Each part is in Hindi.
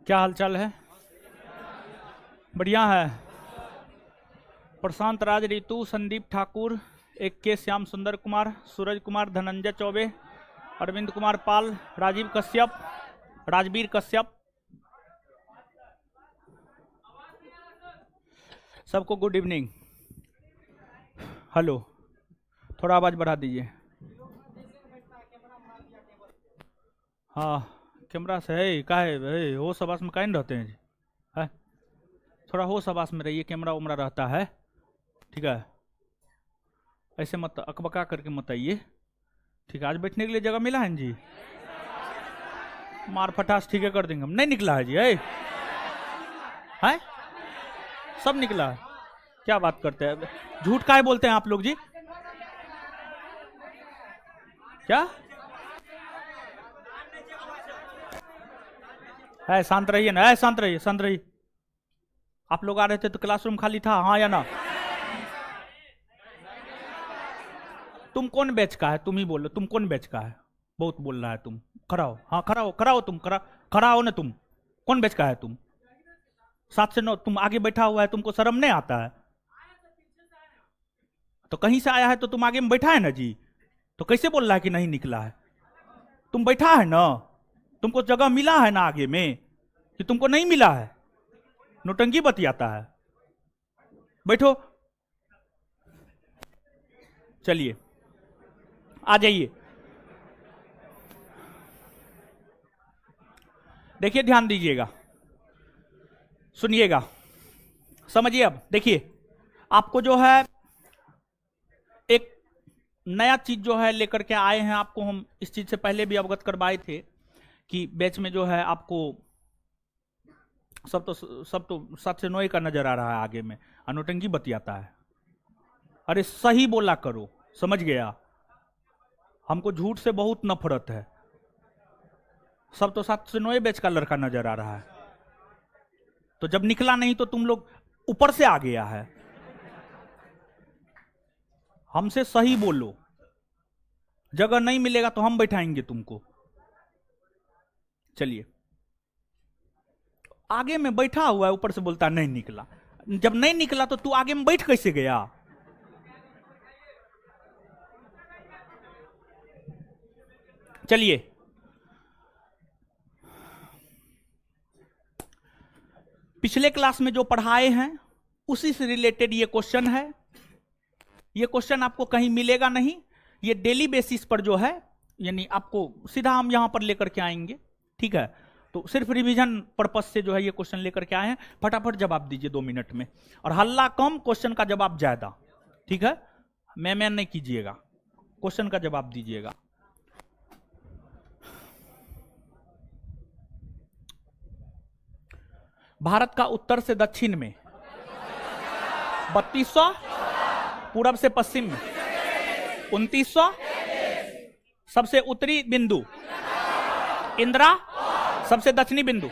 क्या हालचाल है? बढ़िया है। प्रशांत राज, रितु, संदीप ठाकुर, एक के श्याम सुंदर कुमार, सूरज कुमार, धनंजय चौबे, अरविंद कुमार पाल, राजीव कश्यप, राजवीर कश्यप, सबको गुड इवनिंग। हेलो, थोड़ा आवाज बढ़ा दीजिए। हाँ, कैमरा से है का है होश आवास में काहे न रहते हैं जी? है थोड़ा होश आवास में रहिए, कैमरा उमरा रहता है, ठीक है? ऐसे मत अकबका करके मत आइए, ठीक है? आज बैठने के लिए जगह मिला है जी? मार फटास ठीक है कर देंगे हम। नहीं निकला है जी? है सब निकला है? क्या बात करते हैं, झूठ काहे बोलते हैं आप लोग जी? क्या है? शांत रहिए ना, है शांत रहिए, शांत रहिए। आप लोग आ रहे थे तो क्लासरूम खाली था, हाँ या ना? तुम कौन बैच का है? तुम ही बोलो, तुम कौन बैच का है? बहुत बोल रहा है तुम। खड़ा हो, हाँ खड़ा हो, खड़ा हो, तुम खड़ा हो ना। तुम कौन बैच का है? तुम 7 से 9, तुम आगे बैठा हुआ है, तुमको शर्म नहीं आता है? तो कहीं से आया है तो तुम आगे में बैठा है ना जी, तो कैसे बोल रहा है कि नहीं निकला है? तुम बैठा है ना, तुमको जगह मिला है ना आगे में, कि तुमको नहीं मिला है? नोटंकी बतियाता है। बैठो, चलिए आ जाइए। देखिए, ध्यान दीजिएगा, सुनिएगा, समझिए। अब देखिए, आपको जो है एक नया चीज जो है लेकर के आए हैं। आपको हम इस चीज से पहले भी अवगत करवाए थे कि बैच में जो है आपको सब तो 7 से 9 का नजर आ रहा है आगे में, अनोटंकी बतियाता है। अरे सही बोला करो, समझ गया? हमको झूठ से बहुत नफरत है। सब तो 7 से 9 बैच का लड़का नजर आ रहा है, तो जब निकला नहीं तो तुम लोग ऊपर से आ गया है। हमसे सही बोलो, जगह नहीं मिलेगा तो हम बैठाएंगे तुमको। चलिए, आगे में बैठा हुआ है, ऊपर से बोलता नहीं निकला। जब नहीं निकला तो तू आगे में बैठ कैसे गया? चलिए, पिछले क्लास में जो पढ़ाए हैं उसी से रिलेटेड ये क्वेश्चन है। ये क्वेश्चन आपको कहीं मिलेगा नहीं, ये डेली बेसिस पर जो है, यानी आपको सीधा हम यहां पर लेकर के आएंगे, ठीक है? तो सिर्फ रिवीजन पर्पस से जो है ये क्वेश्चन लेकर के आए हैं। फटाफट जवाब दीजिए 2 मिनट में, और हल्ला कम, क्वेश्चन का जवाब ज्यादा, ठीक है? मैं नहीं कीजिएगा, क्वेश्चन का जवाब दीजिएगा। भारत का उत्तर से दक्षिण में 3200, पूरब से पश्चिम में 2900, सबसे उत्तरी बिंदु इंदिरा, सबसे दक्षिणी बिंदु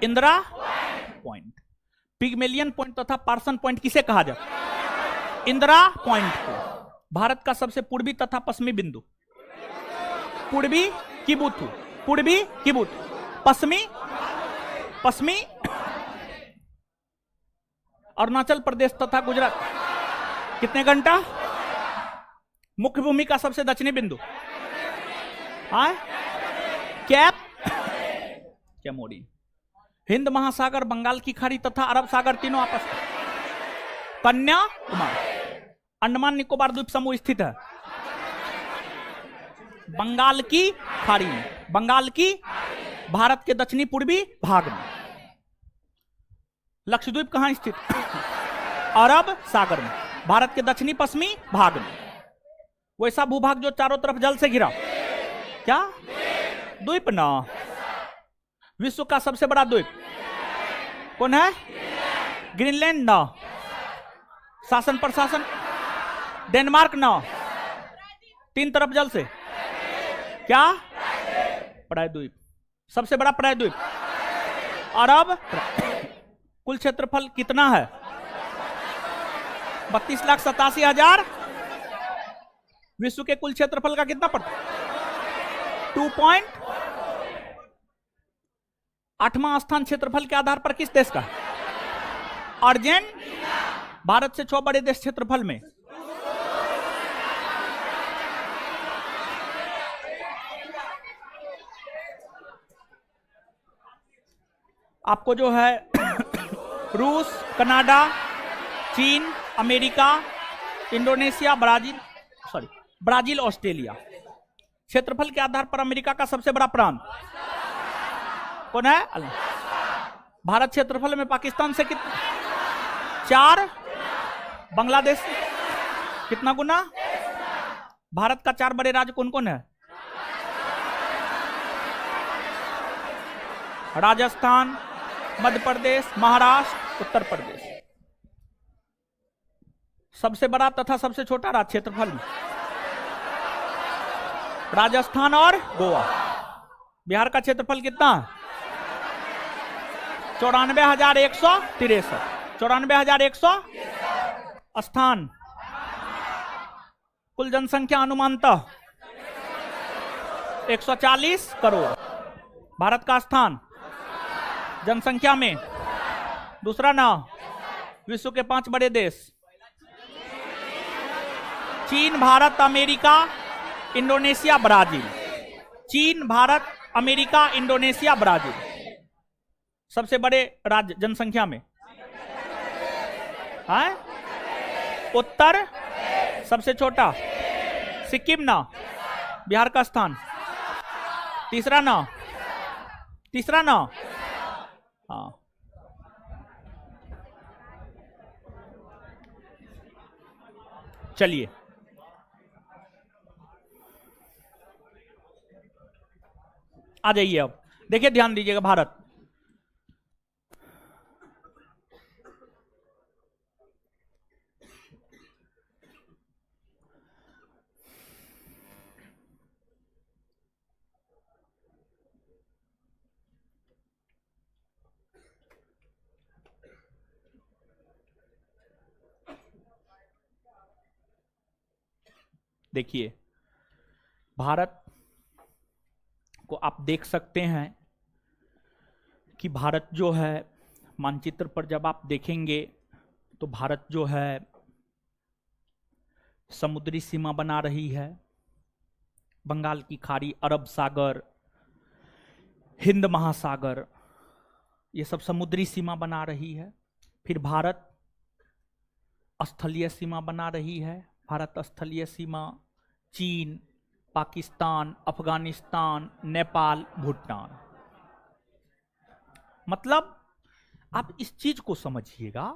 इंदिरा पॉइंट। पिगमेलियन पॉइंट तथा पार्सन पॉइंट किसे कहा जाता? इंदिरा पॉइंट को। भारत का सबसे पूर्वी तथा पश्चिमी बिंदु पूर्वी किबुथु, पूर्वी किबुथु, पश्चिमी पश्चिमी अरुणाचल प्रदेश तथा गुजरात। कितने घंटा? मुख्य भूमि का सबसे दक्षिणी बिंदु हाँ कैप क्या मोड़ी। हिंद महासागर, बंगाल की खाड़ी तथा अरब सागर तीनों आपस में। कन्याकुमारी अंडमान निकोबार द्वीप समूह स्थित है बंगाल की खाड़ी में, बंगाल की भारत के दक्षिणी पूर्वी भाग में। लक्षद्वीप कहां स्थित? अरब सागर में, भारत के दक्षिणी पश्चिमी भाग में। वैसा भूभाग जो चारों तरफ जल से घिरा, क्या द्वीप ना? विश्व का सबसे बड़ा द्वीप कौन है? ग्रीनलैंड ना? शासन प्रशासन डेनमार्क ना? 3 तरफ जल से, क्या? प्रायद्वीप, सबसे बड़ा प्रायद्वीप अरब। कुल क्षेत्रफल कितना है? 32,87,000। विश्व के कुल क्षेत्रफल का कितना पड़ता? 2. 8वां स्थान क्षेत्रफल के आधार पर किस देश का है? अर्जेंटीना। भारत से 6 बड़े देश क्षेत्रफल में। आपको जो है रूस, कनाडा, चीन, अमेरिका, इंडोनेशिया, ब्राजील, ऑस्ट्रेलिया। क्षेत्रफल के आधार पर अमेरिका का सबसे बड़ा प्रांत कौन है? भारत क्षेत्रफल में पाकिस्तान से कितना? 4। बांग्लादेश कितना गुना? भारत का 4 बड़े राज्य कौन कौन है? राजस्थान, मध्य प्रदेश, महाराष्ट्र, उत्तर प्रदेश। सबसे बड़ा तथा सबसे छोटा राज्य क्षेत्रफल में राजस्थान और गोवा। बिहार का क्षेत्रफल कितना है? 94,163। 94,100। स्थान, कुल जनसंख्या अनुमानतः 140 करोड़। भारत का स्थान जनसंख्या में दूसरा नाम। विश्व के 5 बड़े देश चीन, भारत, अमेरिका, इंडोनेशिया, ब्राजील। चीन, भारत, अमेरिका, इंडोनेशिया, ब्राजील। सबसे बड़े राज्य जनसंख्या में है उत्तर। सबसे छोटा सिक्किम ना। बिहार का स्थान तीसरा ना। हाँ, चलिए आ जाइए। अब देखिए, ध्यान दीजिएगा। भारत देखिए, भारत को आप देख सकते हैं कि भारत जो है मानचित्र पर जब आप देखेंगे तो भारत जो है समुद्री सीमा बना रही है। बंगाल की खाड़ी, अरब सागर, हिंद महासागर, ये सब समुद्री सीमा बना रही है। फिर भारत स्थलीय सीमा बना रही है। भारत स्थलीय सीमा चीन, पाकिस्तान, अफगानिस्तान, नेपाल, भूटान। मतलब आप इस चीज को समझिएगा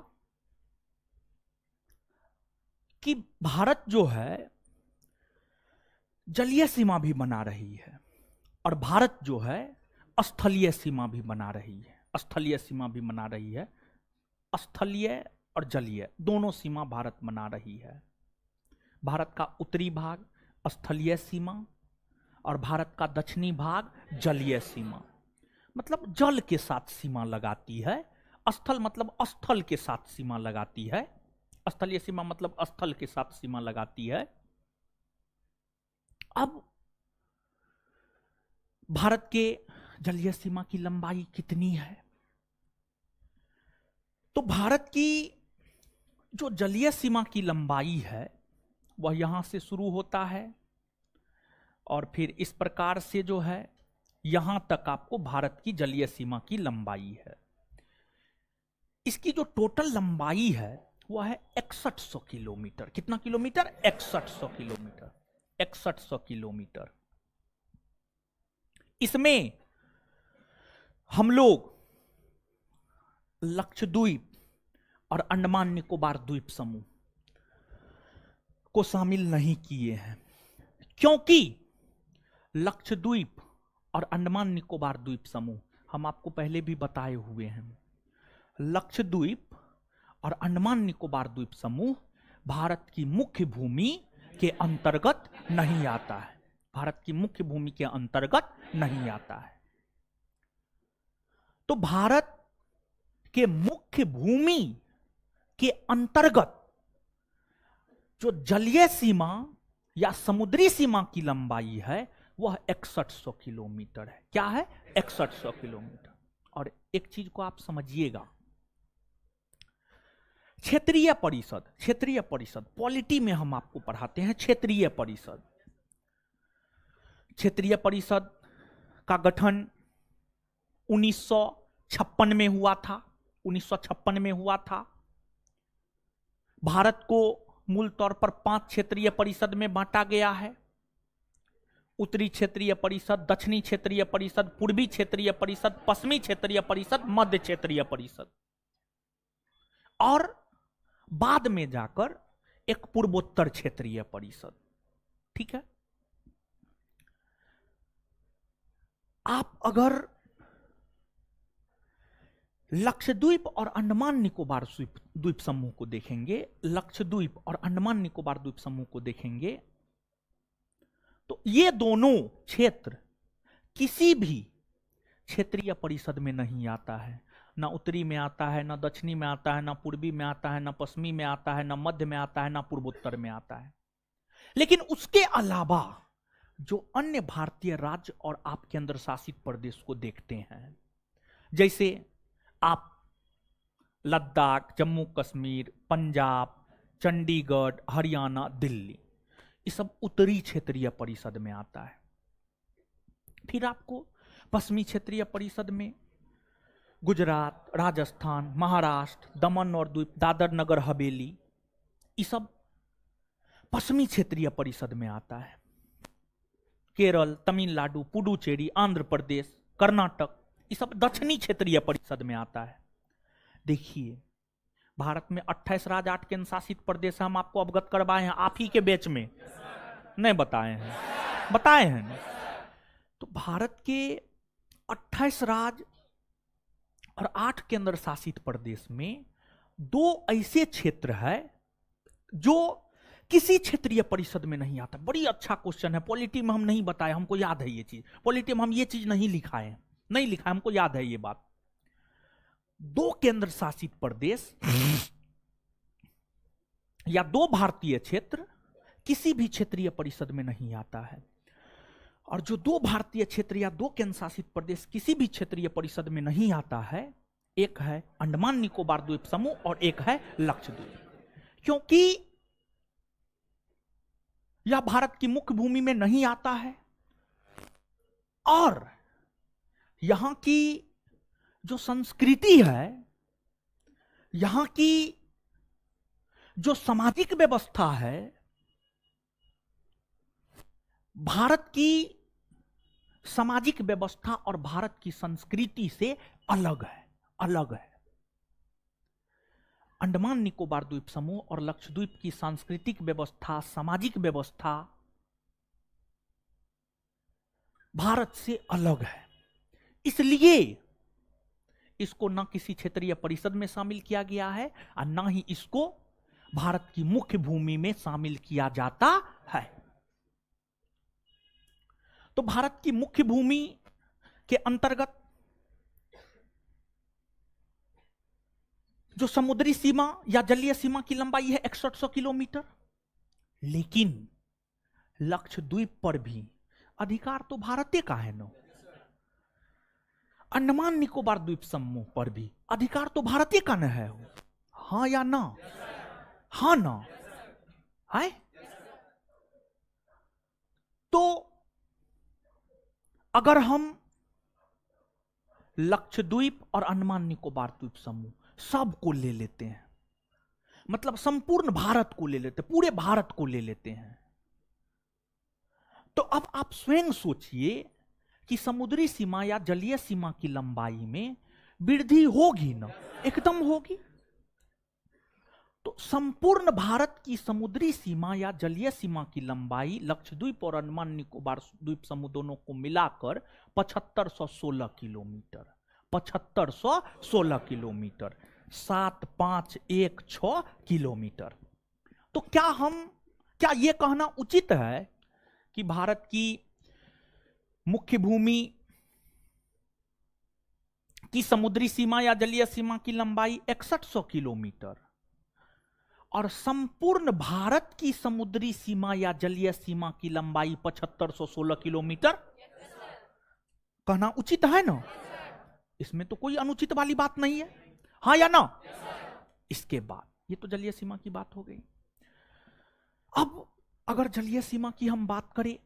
कि भारत जो है जलीय सीमा भी बना रही है और भारत जो है स्थलीय सीमा भी बना रही है। स्थलीय सीमा भी बना रही है। स्थलीय और जलीय दोनों सीमा भारत बना रही है। भारत का उत्तरी भाग स्थलीय सीमा और भारत का दक्षिणी भाग जलीय सीमा। मतलब जल के साथ सीमा लगाती है। स्थल मतलब स्थल के साथ सीमा लगाती है। स्थलीय सीमा मतलब स्थल के साथ सीमा लगाती है। अब भारत के जलीय सीमा की लंबाई कितनी है? तो भारत की जो जलीय सीमा की लंबाई है वह यहां से शुरू होता है और फिर इस प्रकार से जो है यहां तक आपको भारत की जलीय सीमा की लंबाई है। इसकी जो टोटल लंबाई है वह है 6100 किलोमीटर। कितना किलोमीटर? 6100 किलोमीटर। 6100 किलोमीटर। इसमें हम लोग लक्षद्वीप और अंडमान निकोबार द्वीप समूह को शामिल नहीं किए हैं, क्योंकि लक्षद्वीप और अंडमान निकोबार द्वीप समूह हम आपको पहले भी बताए हुए हैं। लक्षद्वीप और अंडमान निकोबार द्वीप समूह भारत की मुख्य भूमि के अंतर्गत नहीं आता है। भारत की मुख्य भूमि के अंतर्गत नहीं आता है। तो भारत के मुख्य भूमि के अंतर्गत जो जलीय सीमा या समुद्री सीमा की लंबाई है वह 6100 किलोमीटर है। क्या है? 6100 किलोमीटर। और एक चीज को आप समझिएगा, क्षेत्रीय परिषद पॉलिटी में हम आपको पढ़ाते हैं। क्षेत्रीय परिषद का गठन 1956 में हुआ था। 1956 में हुआ था। भारत को मूल तौर पर 5 क्षेत्रीय परिषद में बांटा गया है। उत्तरी क्षेत्रीय परिषद, दक्षिणी क्षेत्रीय परिषद, पूर्वी क्षेत्रीय परिषद, पश्चिमी क्षेत्रीय परिषद, मध्य क्षेत्रीय परिषद, और बाद में जाकर एक पूर्वोत्तर क्षेत्रीय परिषद। ठीक है। आप अगर लक्षद्वीप और अंडमान निकोबार द्वीप समूह को देखेंगे, लक्षद्वीप और अंडमान निकोबार द्वीप समूह को देखेंगे, तो ये दोनों क्षेत्र किसी भी क्षेत्रीय परिषद में नहीं आता है। ना उत्तरी में आता है, ना दक्षिणी में आता है, ना पूर्वी में आता है, ना पश्चिमी में आता है, ना मध्य में आता है, ना पूर्वोत्तर में आता है। लेकिन उसके अलावा जो अन्य भारतीय राज्य और आप केंद्र शासित प्रदेश को देखते हैं, जैसे आप लद्दाख, जम्मू कश्मीर, पंजाब, चंडीगढ़, हरियाणा, दिल्ली, ये सब उत्तरी क्षेत्रीय परिषद में आता है। फिर आपको पश्चिमी क्षेत्रीय परिषद में गुजरात, राजस्थान, महाराष्ट्र, दमन और द्वीप, दादर नगर हवेली, ये सब पश्चिमी क्षेत्रीय परिषद में आता है। केरल, तमिलनाडु, पुडुचेरी, आंध्र प्रदेश, कर्नाटक, ये सब दक्षिणी क्षेत्रीय परिषद में आता है। देखिए, भारत में 28 राज्य, 8 केंद्र शासित प्रदेश हम आपको अवगत करवाए हैं, आप ही के बैच में नहीं बताए हैं, बताए हैं। तो भारत के 28 राज्य और 8 केंद्र शासित प्रदेश में 2 ऐसे क्षेत्र है जो किसी क्षेत्रीय परिषद में नहीं आता। बड़ी अच्छा क्वेश्चन है, पॉलिटी में हम नहीं बताए, हमको याद है ये चीज, पॉलिटी में हम ये चीज नहीं लिखाए, नहीं लिखा, हमको याद है ये बात। 2 केंद्र शासित प्रदेश या 2 भारतीय क्षेत्र किसी भी क्षेत्रीय परिषद में नहीं आता है। और जो 2 भारतीय क्षेत्र या 2 केंद्र शासित प्रदेश किसी भी क्षेत्रीय परिषद में नहीं आता है, एक है अंडमान निकोबार द्वीप समूह और एक है लक्षद्वीप। क्योंकि यह भारत की मुख्य भूमि में नहीं आता है और यहां की जो संस्कृति है, यहां की जो सामाजिक व्यवस्था है, भारत की सामाजिक व्यवस्था और भारत की संस्कृति से अलग है, अलग है। अंडमान निकोबार द्वीप समूह और लक्षद्वीप की सांस्कृतिक व्यवस्था, सामाजिक व्यवस्था भारत से अलग है। इसलिए इसको न किसी क्षेत्रीय परिषद में शामिल किया गया है और न ही इसको भारत की मुख्य भूमि में शामिल किया जाता है। तो भारत की मुख्य भूमि के अंतर्गत जो समुद्री सीमा या जलीय सीमा की लंबाई है 6100 किलोमीटर, लेकिन लक्षद्वीप पर भी अधिकार तो भारत का है ना। अंडमान निकोबार द्वीप समूह पर भी अधिकार तो भारत का न है, हाँ या ना? हाँ ना है। तो अगर हम लक्षद्वीप और अंडमान निकोबार द्वीप समूह सबको ले लेते हैं, मतलब संपूर्ण भारत को ले लेते हैं, पूरे भारत को ले लेते हैं, तो अब आप स्वयं सोचिए कि समुद्री सीमा या जलीय सीमा की लंबाई में वृद्धि होगी ना? एकदम होगी। तो संपूर्ण भारत की समुद्री सीमा या जलीय सीमा की लंबाई लक्षद्वीप और अंडमान निकोबार द्वीप समूह दोनों को मिलाकर 7516 किलोमीटर, 7516 किलोमीटर, 7516 किलोमीटर। तो क्या यह कहना उचित है कि भारत की मुख्य भूमि की समुद्री सीमा या जलीय सीमा की लंबाई 6100 किलोमीटर और संपूर्ण भारत की समुद्री सीमा या जलीय सीमा की लंबाई 7516 किलोमीटर कहना उचित है ना? इसमें तो कोई अनुचित वाली बात नहीं है, हाँ या ना? इसके बाद ये तो जलीय सीमा की बात हो गई। अब अगर जलीय सीमा की हम बात करें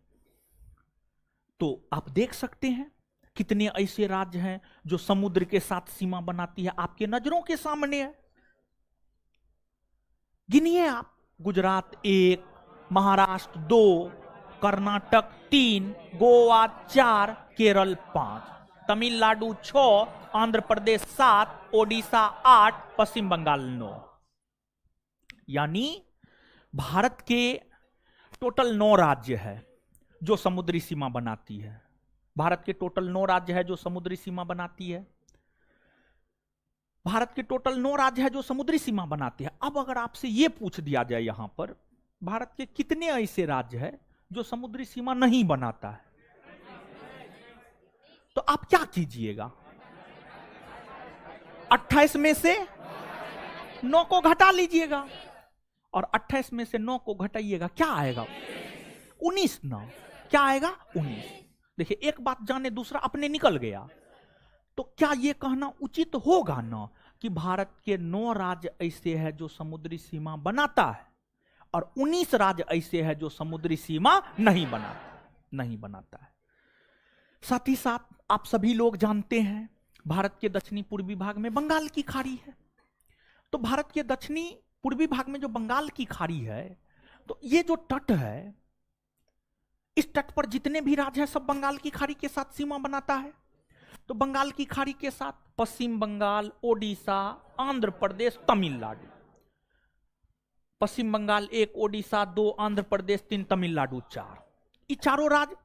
तो आप देख सकते हैं कितने ऐसे राज्य हैं जो समुद्र के साथ सीमा बनाती है, आपके नजरों के सामने है। गिनिए आप, गुजरात 1, महाराष्ट्र 2, कर्नाटक 3, गोवा 4, केरल 5, तमिलनाडु 6, आंध्र प्रदेश 7, ओडिशा 8, पश्चिम बंगाल 9। यानी भारत के टोटल 9 राज्य है जो समुद्री सीमा बनाती है। भारत के टोटल 9 राज्य है जो समुद्री सीमा बनाती है। भारत के टोटल 9 राज्य है जो समुद्री सीमा बनाते हैं। अब अगर आपसे यह पूछ दिया जाए यहां पर भारत के कितने ऐसे राज्य है जो समुद्री सीमा नहीं बनाता है, तो आप क्या कीजिएगा? 28 में से 9 को घटा लीजिएगा और 28 में से 9 को घटाइएगा, क्या आएगा? 19 ना, क्या आएगा? 19। देखिए, एक बात जाने दूसरा अपने निकल गया। तो क्या यह कहना उचित होगा ना कि भारत के 9 राज्य ऐसे हैं जो समुद्री सीमा बनाता है और 19 राज्य ऐसे हैं जो समुद्री सीमा नहीं बनाता है। साथ ही साथ आप सभी लोग जानते हैं भारत के दक्षिणी पूर्वी भाग में बंगाल की खाड़ी है। तो भारत के दक्षिणी पूर्वी भाग में जो बंगाल की खाड़ी है, तो ये जो तट है, इस तट पर जितने भी राज्य हैं सब बंगाल की खाड़ी के साथ सीमा बनाता है। तो बंगाल की खाड़ी के साथ पश्चिम बंगाल, ओडिशा, आंध्र प्रदेश, तमिलनाडु। पश्चिम बंगाल 1, ओडिशा 2, आंध्र प्रदेश 3, तमिलनाडु 4। ये चारों राज्य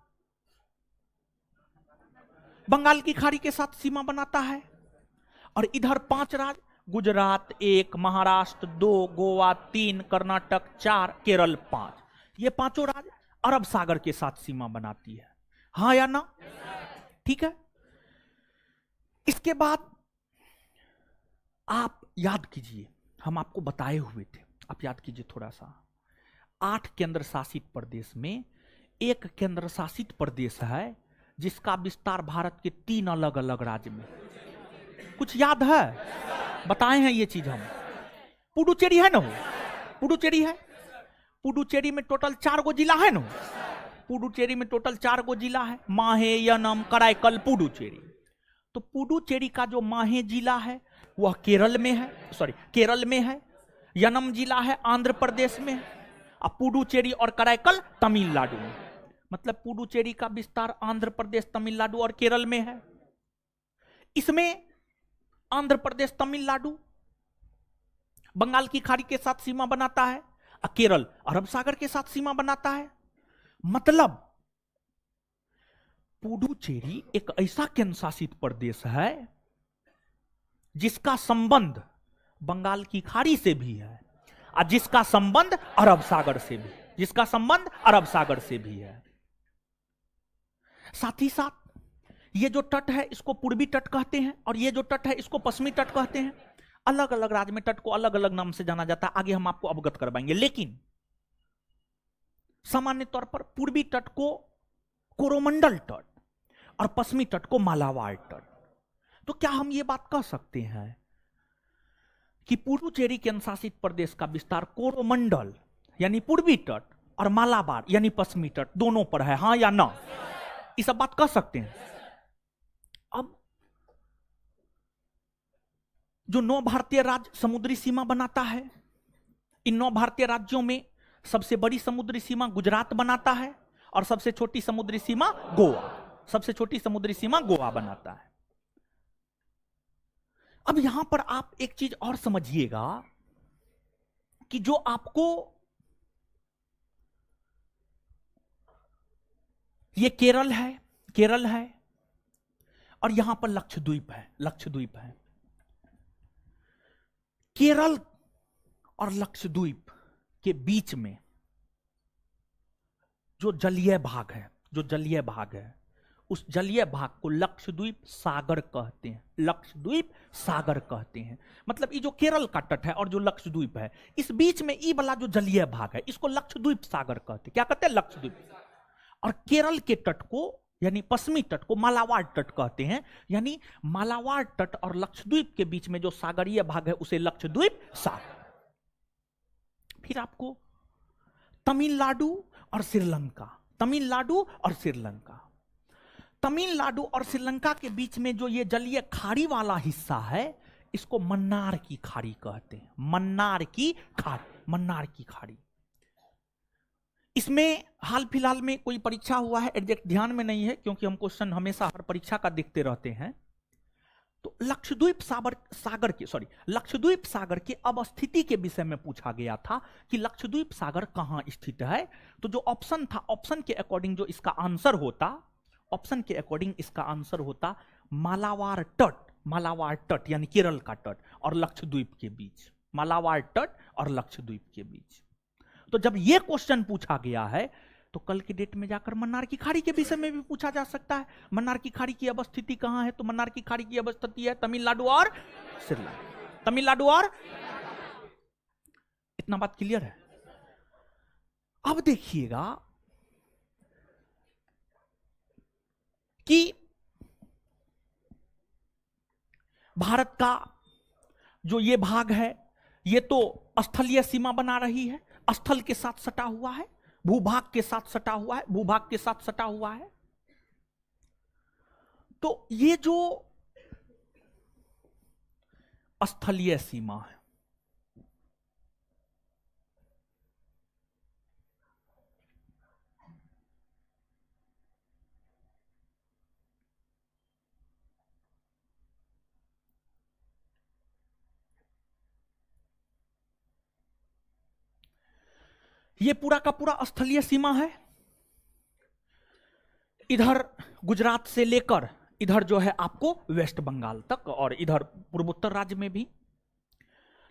बंगाल की खाड़ी के साथ सीमा बनाता है। और इधर 5 राज्य, गुजरात 1, महाराष्ट्र 2, गोवा 3, कर्नाटक 4, केरल 5। ये पांचों राज्य अरब सागर के साथ सीमा बनाती है, हाँ या ना? ठीक है। इसके बाद आप याद कीजिए, हम आपको बताए हुए थे, आप याद कीजिए थोड़ा सा। 8 केंद्र शासित प्रदेश में एक केंद्र शासित प्रदेश है जिसका विस्तार भारत के 3 अलग अलग राज्य में। कुछ याद है? बताए हैं ये चीज हम। पुडुचेरी है ना, पुडुचेरी है। पुडुचेरी में टोटल 4 गो जिला है ना। पुडुचेरी में टोटल 4 गो जिला है, माहे, यनम, कराईकल, पुडुचेरी। तो पुडुचेरी का जो माहे जिला है वह केरल में है, केरल में है। यनम जिला है आंध्र प्रदेश में है, और पुडुचेरी और कराईकल तमिलनाडु में। मतलब पुडुचेरी का विस्तार आंध्र प्रदेश, तमिलनाडु और केरल में है। इसमें आंध्र प्रदेश, तमिलनाडु बंगाल की खाड़ी के साथ सीमा बनाता है और केरल अरब सागर के साथ सीमा बनाता है। मतलब पुडुचेरी एक ऐसा केंद्र शासित प्रदेश है जिसका संबंध बंगाल की खाड़ी से भी है और जिसका संबंध अरब सागर से भी, जिसका संबंध अरब सागर से भी है। साथ ही साथ ये जो तट है इसको पूर्वी तट कहते हैं और ये जो तट है इसको पश्चिमी तट कहते हैं। अलग अलग राज्य में तट को अलग अलग नाम से जाना जाता है, आगे हम आपको अवगत करवाएंगे। लेकिन सामान्य तौर पर पूर्वी तट को कोरोमंडल तट और पश्चिमी तट को मालाबार तट। तो क्या हम ये बात कह सकते हैं कि पुडुचेरी केंद्र शासित प्रदेश का विस्तार कोरोमंडल यानी पूर्वी तट और मालाबार यानी पश्चिमी तट दोनों पर है, हां या ना? ये सब बात कह सकते हैं। अब जो 9 भारतीय राज्य समुद्री सीमा बनाता है, इन 9 भारतीय राज्यों में सबसे बड़ी समुद्री सीमा गुजरात बनाता है और सबसे छोटी समुद्री सीमा गोवा, सबसे छोटी समुद्री सीमा गोवा बनाता है। अब यहां पर आप एक चीज और समझिएगा कि जो आपको ये केरल है, केरल है और यहां पर लक्षद्वीप है, लक्षद्वीप है। केरल और लक्षद्वीप के बीच में जो जलीय भाग है, जो जलीय भाग है, उस जलीय भाग को लक्षद्वीप सागर कहते हैं, लक्षद्वीप सागर कहते हैं। मतलब ये जो केरल का तट है और जो लक्षद्वीप है, इस बीच में ये वाला जो जलीय भाग है इसको लक्षद्वीप सागर कहते हैं। क्या कहते हैं? लक्षद्वीप। और केरल के तट को यानी पश्चिमी तट को मालाबार तट कहते हैं। यानी मालाबार तट और लक्षद्वीप के बीच में जो सागरीय भाग है उसे लक्षद्वीप सागर। फिर आपको तमिलनाडु और श्रीलंका, तमिलनाडु और श्रीलंका, तमिलनाडु और श्रीलंका के बीच में जो ये जलीय खाड़ी वाला हिस्सा है इसको मन्नार की खाड़ी कहते हैं। मन्नार की खाड़ी, मन्नार की खाड़ी। इसमें हाल फिलहाल में कोई परीक्षा हुआ है, एग्जैक्ट ध्यान में नहीं है क्योंकि हम क्वेश्चन हमेशा हर परीक्षा का देखते रहते हैं। तो लक्षद्वीप सागर के अवस्थिति के विषय में पूछा गया था कि लक्षद्वीप सागर कहां स्थित है। तो जो ऑप्शन था, ऑप्शन के अकॉर्डिंग जो इसका आंसर होता, ऑप्शन के अकॉर्डिंग इसका आंसर होता मालाबार तट, मालाबार तट यानी केरल का तट और लक्षद्वीप के बीच, मालाबार तट और लक्षद्वीप के बीच। तो जब यह क्वेश्चन पूछा गया है तो कल की डेट में जाकर मन्नार की खाड़ी के विषय में भी पूछा जा सकता है। मन्नार की खाड़ी की अवस्थिति कहां है? तो मन्नार की खाड़ी की अवस्थिति है तमिलनाडु और श्रीलंका, तमिलनाडु और, इतना बात क्लियर है। अब देखिएगा कि भारत का जो ये भाग है ये तो स्थलीय सीमा बना रही है, स्थल के साथ सटा हुआ है, भूभाग के साथ सटा हुआ है, भूभाग के साथ सटा हुआ है। तो ये जो स्थलीय सीमा है, ये पूरा का पूरा स्थलीय सीमा है। इधर गुजरात से लेकर इधर जो है आपको वेस्ट बंगाल तक और इधर पूर्वोत्तर राज्य में भी।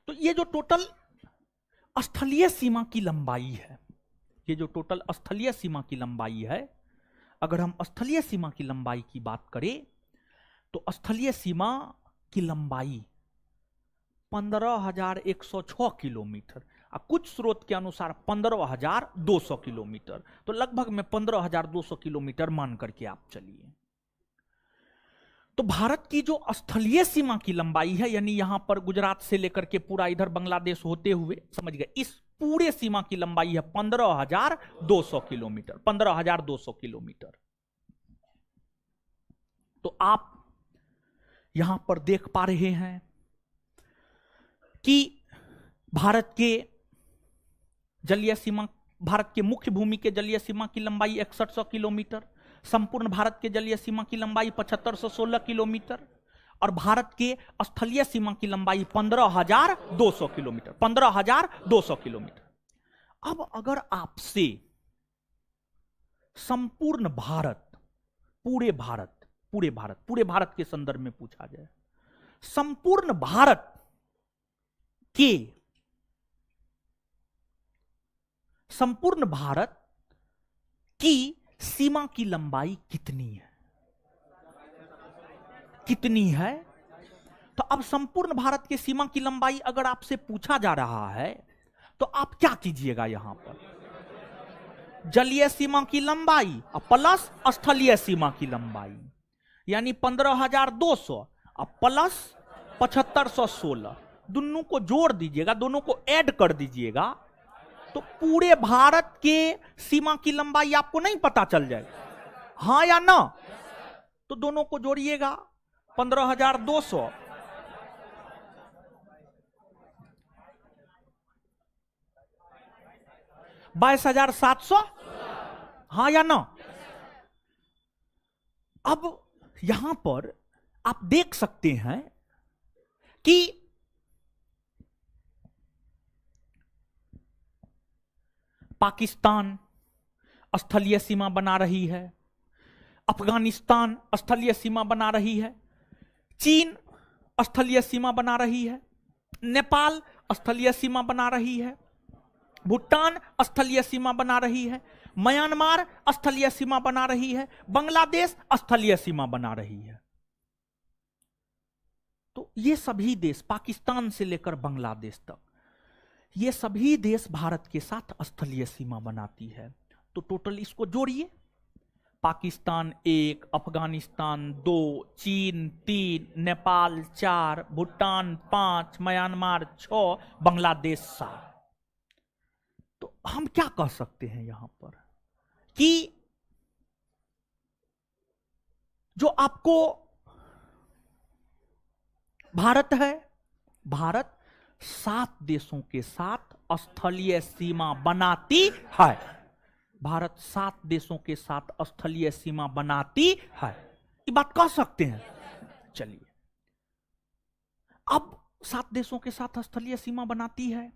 तो ये जो टोटल स्थलीय सीमा की लंबाई है, ये जो टोटल स्थलीय सीमा की लंबाई है, अगर हम स्थलीय सीमा की लंबाई की बात करें तो स्थलीय सीमा की लंबाई 15,106 किलोमीटर, कुछ स्रोत के अनुसार 15,200 किलोमीटर, तो लगभग में 15,200 किलोमीटर मान करके आप चलिए। तो भारत की जो स्थलीय सीमा की लंबाई है, यानी यहां पर गुजरात से लेकर के पूरा इधर बांग्लादेश होते हुए, समझ गए, इस पूरे सीमा की लंबाई है 15,200 किलोमीटर, 15,200 किलोमीटर। तो आप यहां पर देख पा रहे हैं कि भारत के जलीय सीमा, भारत के मुख्य भूमि के जलीय सीमा की लंबाई 6100 किलोमीटर, संपूर्ण भारत के जलीय सीमा की लंबाई 7516 किलोमीटर और भारत के स्थलीय सीमा की लंबाई 15,200 किलोमीटर, 15,200 किलोमीटर। अब अगर आपसे संपूर्ण भारत, पूरे भारत, पूरे भारत, पूरे भारत के संदर्भ में पूछा जाए, संपूर्ण भारत के, संपूर्ण भारत की सीमा की लंबाई कितनी है, कितनी है? तो अब संपूर्ण भारत की सीमा की लंबाई अगर आपसे पूछा जा रहा है तो आप क्या कीजिएगा? यहां पर जलीय सीमा की लंबाई प्लस स्थलीय सीमा की लंबाई, यानी 15,200 और प्लस 7516, दोनों को जोड़ दीजिएगा, दोनों को ऐड कर दीजिएगा, तो पूरे भारत के सीमा की लंबाई आपको नहीं पता चल जाएगा, हाँ या ना? तो दोनों को जोड़िएगा, 15,200 22,700, हाँ या ना? अब यहां पर आप देख सकते हैं कि पाकिस्तान स्थलीय सीमा बना रही है, अफगानिस्तान स्थलीय सीमा बना रही है, चीन स्थलीय सीमा बना रही है, नेपाल स्थलीय सीमा बना रही है, भूटान स्थलीय सीमा बना रही है, म्यांमार स्थलीय सीमा बना रही है, बांग्लादेश स्थलीय सीमा बना रही है। तो ये सभी देश, पाकिस्तान से लेकर बांग्लादेश तक, ये सभी देश भारत के साथ स्थलीय सीमा बनाती है। तो टोटल इसको जोड़िए, पाकिस्तान 1, अफगानिस्तान 2, चीन 3, नेपाल 4, भूटान 5, म्यांमार 6, बांग्लादेश 7। तो हम क्या कह सकते हैं यहां पर कि जो आपको भारत है, भारत 7 देशों के साथ स्थलीय सीमा बनाती है। भारत 7 देशों के साथ स्थलीय सीमा बनाती है, ये बात कह सकते हैं। चलिए, अब 7 देशों के साथ स्थलीय सीमा बनाती है,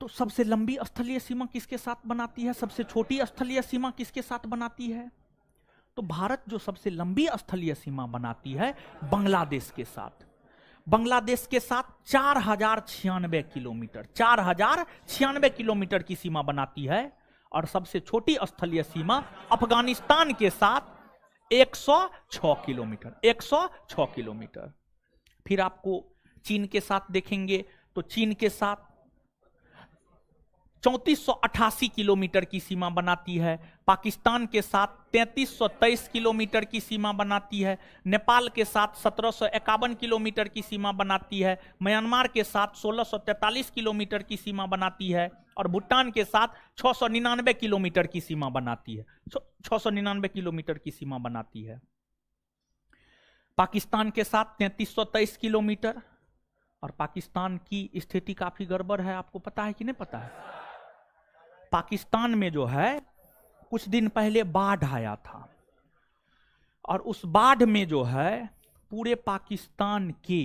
तो सबसे लंबी स्थलीय सीमा किसके साथ बनाती है, सबसे छोटी स्थलीय सीमा किसके साथ बनाती है? तो भारत जो सबसे लंबी स्थलीय सीमा बनाती है बांग्लादेश के साथ। बांग्लादेश के साथ 4096 किलोमीटर, 4096 किलोमीटर की सीमा बनाती है। और सबसे छोटी स्थलीय सीमा अफगानिस्तान के साथ 106 किलोमीटर, 106 किलोमीटर। फिर आपको चीन के साथ देखेंगे तो चीन के साथ 3488 किलोमीटर की सीमा बनाती है। पाकिस्तान के साथ 3323 किलोमीटर की सीमा बनाती है। नेपाल के साथ 1751 किलोमीटर की सीमा बनाती है। म्यांमार के साथ 1643 किलोमीटर की सीमा बनाती है। और भूटान के साथ 699 किलोमीटर की सीमा बनाती है। 699 किलोमीटर की सीमा बनाती है। पाकिस्तान के साथ 3323 किलोमीटर। और पाकिस्तान की स्थिति काफी गड़बड़ है, आपको पता है कि नहीं पता है? पाकिस्तान में जो है कुछ दिन पहले बाढ़ आया था, और उस बाढ़ में जो है पूरे पाकिस्तान के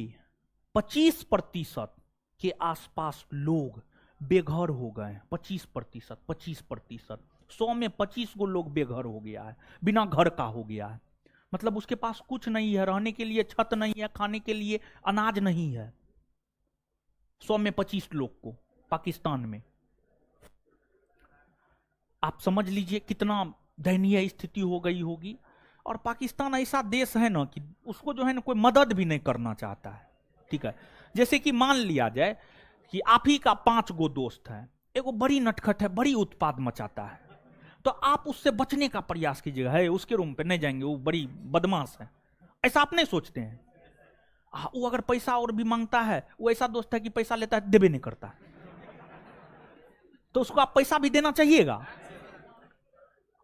25% के आसपास लोग बेघर हो गए। 25%, 25%, 100 में 25 गो लोग बेघर हो गया है, बिना घर का हो गया है। मतलब उसके पास कुछ नहीं है, रहने के लिए छत नहीं है, खाने के लिए अनाज नहीं है। 100 में 25 लोग को पाकिस्तान में। आप समझ लीजिए कितना दयनीय स्थिति हो गई होगी। और पाकिस्तान ऐसा देश है ना कि उसको जो है ना कोई मदद भी नहीं करना चाहता है। ठीक है, जैसे कि मान लिया जाए कि आप ही का 5 गो दोस्त है, एगो बड़ी नटखट है, बड़ी उत्पाद मचाता है, तो आप उससे बचने का प्रयास कीजिएगा। है उसके रूम पे नहीं जाएंगे, वो बड़ी बदमाश है, ऐसा आप नहीं सोचते हैं। वो अगर पैसा और भी मांगता है, वो ऐसा दोस्त है कि पैसा लेता है देवे नहीं करता, तो उसको आप पैसा भी देना चाहिएगा।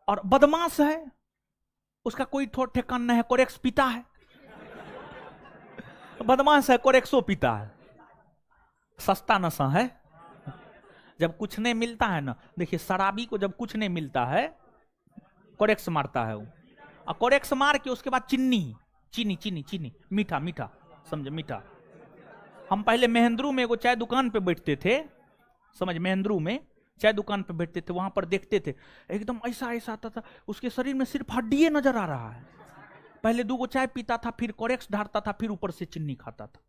और बदमाश है, उसका कोई ठिकाना नहीं है, कोरेक्स पीता है। बदमाश है, कोरेक्सो पीता है, सस्ता नशा है। जब कुछ नहीं मिलता है ना, देखिए शराबी को जब कुछ नहीं मिलता है कोरेक्स मारता है वो, और कोरेक्स मार के उसके बाद चीनी चीनी चीनी चीनी मीठा मीठा, समझे, मीठा। हम पहले महेंद्रू में एगो चाय दुकान पे बैठते थे, समझ, महेंद्रू में चाय दुकान पे बैठते थे, वहां पर देखते थे एकदम ऐसा ऐसा आता था, उसके शरीर में सिर्फ हड्डियां नजर आ रहा है। पहले 2 गो चाय पीता था, फिर कोरेक्स ढारता था, फिर ऊपर से चीनी खाता था,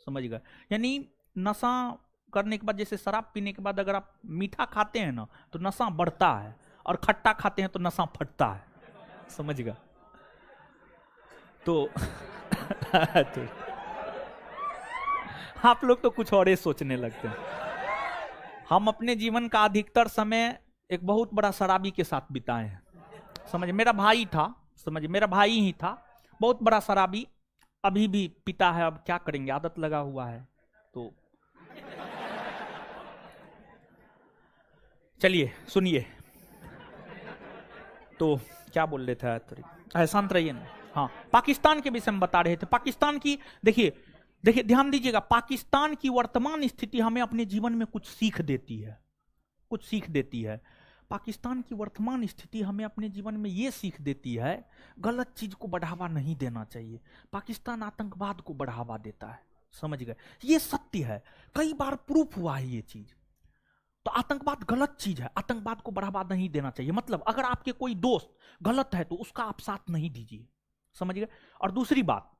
समझ गए। यानी नशा करने के बाद, जैसे शराब पीने के बाद अगर आप मीठा खाते हैं ना तो नशा बढ़ता है, और खट्टा खाते हैं तो नशा फटता है, समझ गए। तो आप लोग तो कुछ और ही सोचने लगते हैं। हम अपने जीवन का अधिकतर समय एक बहुत बड़ा शराबी के साथ बिताए हैं, समझ। मेरा भाई था, समझ, मेरा भाई ही था, बहुत बड़ा शराबी, अभी भी पीता है। अब क्या करेंगे, आदत लगा हुआ है। तो चलिए सुनिए, तो क्या बोल रहे थे, थोड़ी शांत रहिए ना। हाँ, पाकिस्तान के विषय में बता रहे थे। पाकिस्तान की देखिए देखिए, ध्यान दीजिएगा, पाकिस्तान की वर्तमान स्थिति हमें अपने जीवन में कुछ सीख देती है, कुछ सीख देती है। पाकिस्तान की वर्तमान स्थिति हमें अपने जीवन में यह सीख देती है, गलत चीज को बढ़ावा नहीं देना चाहिए। पाकिस्तान आतंकवाद को बढ़ावा देता है, समझ गए, ये सत्य है, कई बार प्रूफ हुआ है ये चीज। तो आतंकवाद गलत चीज है, आतंकवाद को बढ़ावा नहीं देना चाहिए। मतलब अगर आपके कोई दोस्त गलत है तो उसका आप साथ नहीं दीजिए, समझ गए। और दूसरी बात,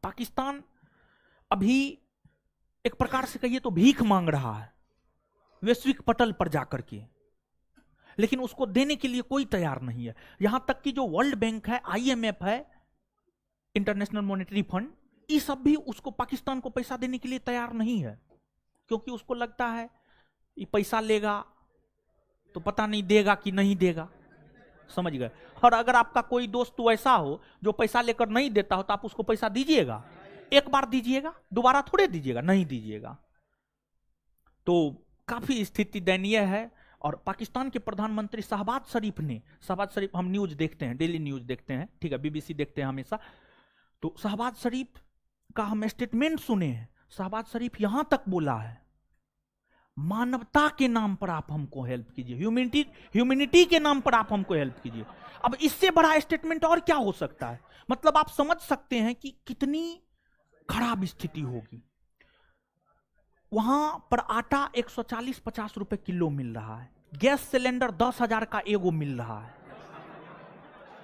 पाकिस्तान अभी एक प्रकार से कहिए तो भीख मांग रहा है वैश्विक पटल पर जाकर के, लेकिन उसको देने के लिए कोई तैयार नहीं है। यहां तक कि जो वर्ल्ड बैंक है, IMF है, इंटरनेशनल मॉनेटरी फंड, ये सब भी उसको, पाकिस्तान को पैसा देने के लिए तैयार नहीं है, क्योंकि उसको लगता है ये पैसा लेगा तो पता नहीं देगा कि नहीं देगा, समझ गए। और अगर आपका कोई दोस्त वैसा हो जो पैसा लेकर नहीं देता हो तो आप उसको पैसा दीजिएगा? एक बार दीजिएगा, दोबारा थोड़े दीजिएगा, नहीं दीजिएगा। तो काफी स्थिति दयनीय है। और पाकिस्तान के प्रधानमंत्री शहबाज शरीफ ने, शहबाज शरीफ, हम न्यूज देखते हैं, डेली न्यूज देखते हैं, ठीक है, बीबीसी देखते हैं हमेशा, तो शहबाज शरीफ का हम स्टेटमेंट सुने हैं। शहबाज शरीफ यहां तक बोला है, मानवता के नाम पर आप हमको हेल्प कीजिए, ह्यूमैनिटी के नाम पर आप हमको हेल्प कीजिए। अब इससे बड़ा स्टेटमेंट और क्या हो सकता है? मतलब आप समझ सकते हैं कि कितनी खराब स्थिति होगी। वहां पर आटा 140-50 रुपए किलो मिल रहा है, गैस सिलेंडर 10,000 का एगो मिल रहा है।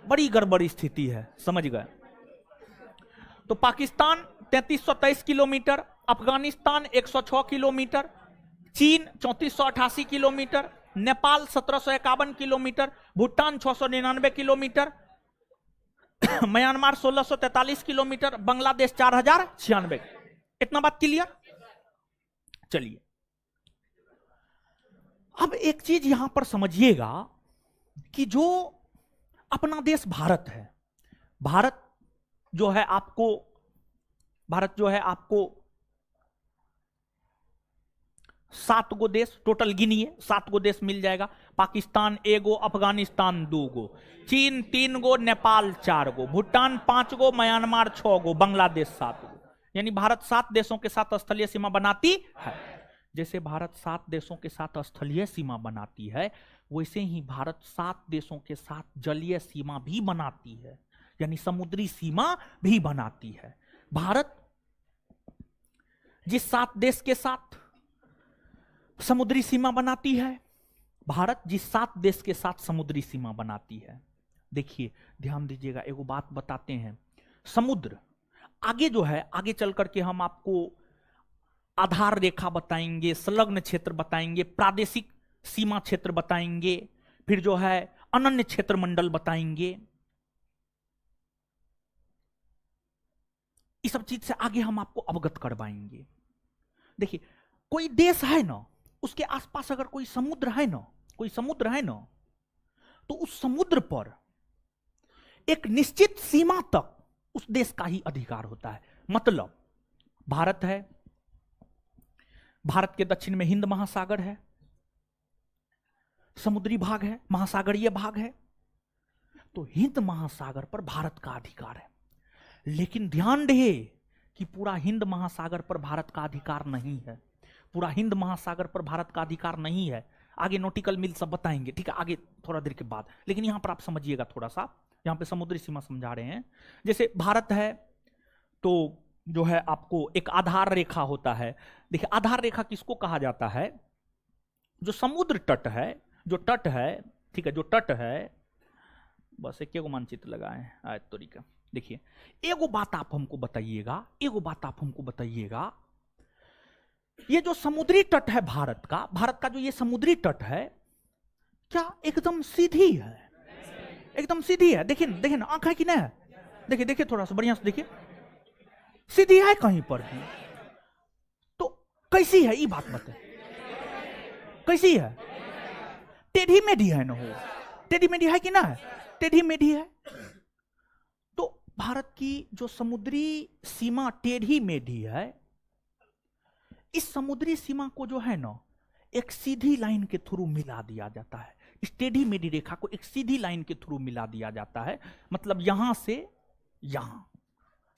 बड़ी गड़बड़ स्थिति है, समझ गए। तो पाकिस्तान 3323 किलोमीटर, अफगानिस्तान 106 किलोमीटर, चीन 3488 kilometre, Nepal 1751 kilometre, Bhutan 699 kilometre, Myanmar 1643 kilometre, Bangladesh 4096। इतना बात क्लियर? चलिए, अब एक चीज यहां पर समझिएगा कि जो अपना देश भारत है, भारत जो है आपको 7 गो देश टोटल गिनिए, 7 गो देश मिल जाएगा। पाकिस्तान 1 गो, अफगानिस्तान 2 गो, चीन 3 गो, नेपाल 4 गो, भूटान 5 गो, म्यांमार 6 गो, बांग्लादेश 7 गो। यानी भारत 7 देशों के साथ स्थलीय सीमा बनाती है। जैसे भारत 7 देशों के साथ स्थलीय सीमा बनाती है, वैसे ही भारत 7 देशों के साथ जलीय सीमा भी बनाती है, यानी समुद्री सीमा भी बनाती है। भारत जिस 7 देश के साथ समुद्री सीमा बनाती है, भारत जिस 7 देश के साथ समुद्री सीमा बनाती है, देखिए ध्यान दीजिएगा, एगो बात बताते हैं। समुद्र आगे जो है, आगे चल करके हम आपको आधार रेखा बताएंगे, संलग्न क्षेत्र बताएंगे, प्रादेशिक सीमा क्षेत्र बताएंगे, फिर जो है अनन्य क्षेत्र मंडल बताएंगे। इस सब चीज से आगे हम आपको अवगत करवाएंगे। देखिए, कोई देश है ना, उसके आसपास अगर कोई समुद्र है ना, तो उस समुद्र पर एक निश्चित सीमा तक उस देश का ही अधिकार होता है। मतलब भारत है, भारत के दक्षिण में हिंद महासागर है, समुद्री भाग है, महासागरीय भाग है, तो हिंद महासागर पर भारत का अधिकार है। लेकिन ध्यान रहे कि पूरा हिंद महासागर पर भारत का अधिकार नहीं है, पूरा हिंद महासागर पर भारत का अधिकार नहीं है। आगे नॉटिकल मिल सब बताएंगे, ठीक है, आगे थोड़ा देर के बाद। लेकिन यहां पर आप समझिएगा थोड़ा सा, यहां पे समुद्री सीमा समझा रहे हैं। जैसे भारत है तो जो है आपको एक आधार रेखा होता है। देखिए, आधार रेखा किसको कहा जाता है? जो समुद्र तट है, जो तट है, ठीक है, जो तट है, बस एक मानचित्र लगाए आयत तरीका। देखिए, एगो बात आप हमको बताइएगा, ये जो समुद्री तट है भारत का जो ये समुद्री तट है, क्या एकदम सीधी है? एकदम सीधी है। देखिए ना, आंख है कि नहीं है? देखिए थोड़ा सा बढ़िया से देखिए, सीधी है कहीं पर भी? तो कैसी है ये बात बताए, कैसी है? टेढ़ी मेढ़ी है ना? हो टेढ़ी मेढ़ी है कि ना है? टेढ़ी मेढ़ी है। तो भारत की जो समुद्री सीमा टेढ़ी मेढ़ी है, इस समुद्री सीमा को जो है ना एक सीधी लाइन के थ्रू मिला दिया जाता है। इस टेढ़ी मेढ़ी रेखा को एक सीधी लाइन के थ्रू मिला दिया जाता है। मतलब यहां से यहां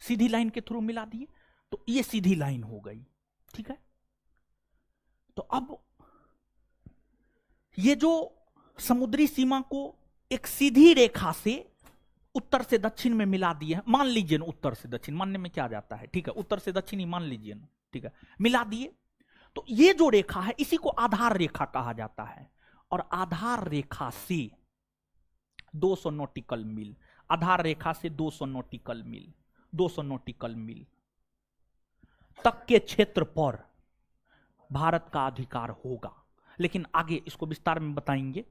सीधी लाइन के थ्रू मिला दिए तो ये सीधी लाइन हो गई, ठीक है। तो अब ये जो समुद्री सीमा को एक सीधी रेखा से उत्तर से दक्षिण में मिला दिए हैं, मान लीजिए ना, उत्तर से दक्षिण मानने में क्या जाता है, ठीक है, उत्तर से दक्षिण ही मान लीजिए ना, ठीक है, मिला दिए। तो ये जो रेखा है इसी को आधार रेखा कहा जाता है। और आधार रेखा से 200 नॉटिकल मील, आधार रेखा से 200 नॉटिकल मील तक के क्षेत्र पर भारत का अधिकार होगा। लेकिन आगे इसको विस्तार में बताएंगे।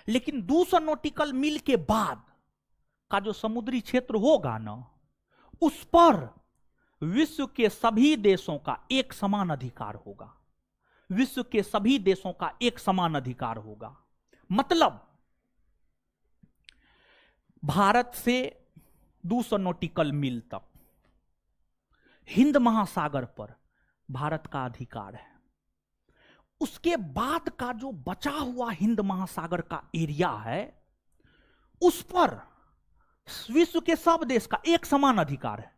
लेकिन 200 नॉटिकल मील के बाद का जो समुद्री क्षेत्र होगा ना, उस पर विश्व के सभी देशों का एक समान अधिकार होगा। विश्व के सभी देशों का एक समान अधिकार होगा। मतलब भारत से 200 नॉटिकल मील तक हिंद महासागर पर भारत का अधिकार है। उसके बाद का जो बचा हुआ हिंद महासागर का एरिया है, उस पर विश्व के सब देश का एक समान अधिकार है।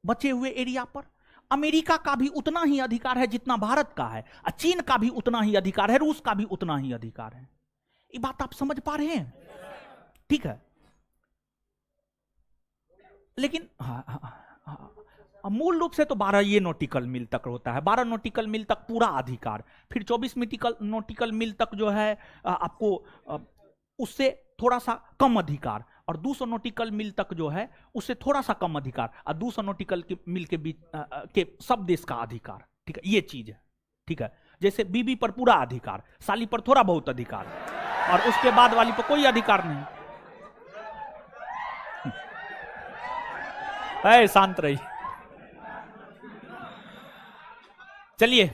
बचे हुए एरिया पर अमेरिका का भी उतना ही अधिकार है जितना भारत का है, और चीन का भी उतना ही अधिकार है, रूस का भी उतना ही अधिकार है। ये बात आप समझ पा रहे हैं? ठीक है, लेकिन मूल रूप से तो 12 ये नॉटिकल मील तक होता है। 12 नॉटिकल मील तक पूरा अधिकार, फिर 24 नॉटिकल मील तक जो है आपको उससे थोड़ा सा कम अधिकार, और 200 नॉटिकल मील तक जो है उससे थोड़ा सा कम अधिकार, और 200 नॉटिकल मील के बीच के सब देश का अधिकार। ठीक है, ये चीज है। ठीक है, जैसे बीबी पर पूरा अधिकार, साली पर थोड़ा बहुत अधिकार, और उसके बाद वाली पर कोई अधिकार नहीं। शांत रही। चलिए,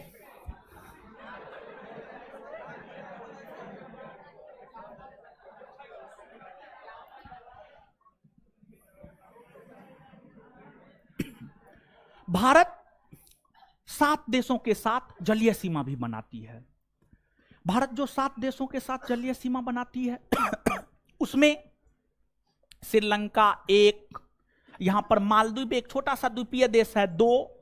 भारत 7 देशों के साथ जलीय सीमा भी बनाती है। भारत जो 7 देशों के साथ जलीय सीमा बनाती है उसमें श्रीलंका एक, यहां पर मालदीव एक छोटा सा द्वीपीय देश है 2।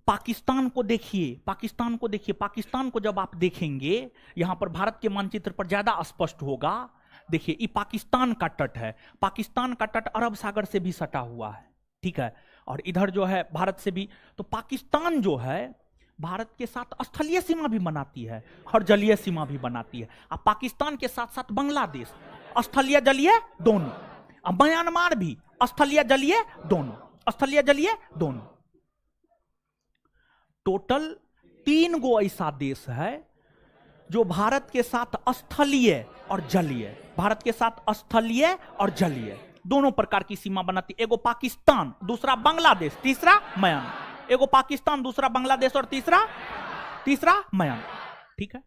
पाकिस्तान को देखिए, पाकिस्तान को जब आप देखेंगे यहां पर भारत के मानचित्र पर ज्यादा स्पष्ट होगा। देखिए, ये पाकिस्तान का तट है। पाकिस्तान का तट अरब सागर से भी सटा हुआ है। ठीक है, और इधर जो है भारत से भी। तो पाकिस्तान जो है भारत के साथ स्थलीय सीमा भी बनाती है और जलीय सीमा भी बनाती है। अब पाकिस्तान के साथ साथ बांग्लादेश स्थलीय जलीय दोनों, अब म्यांमार भी स्थलीय जलीय दोनों, स्थलीय जलीय दोनों। टोटल 3 गो ऐसा देश है जो भारत के साथ स्थलीय और जलीय, भारत के साथ स्थलीय और जलीय दोनों प्रकार की सीमा बनाती। एगो पाकिस्तान, दूसरा बांग्लादेश, तीसरा म्यांमार। एगो पाकिस्तान, दूसरा बांग्लादेश और तीसरा म्यांमार। ठीक है,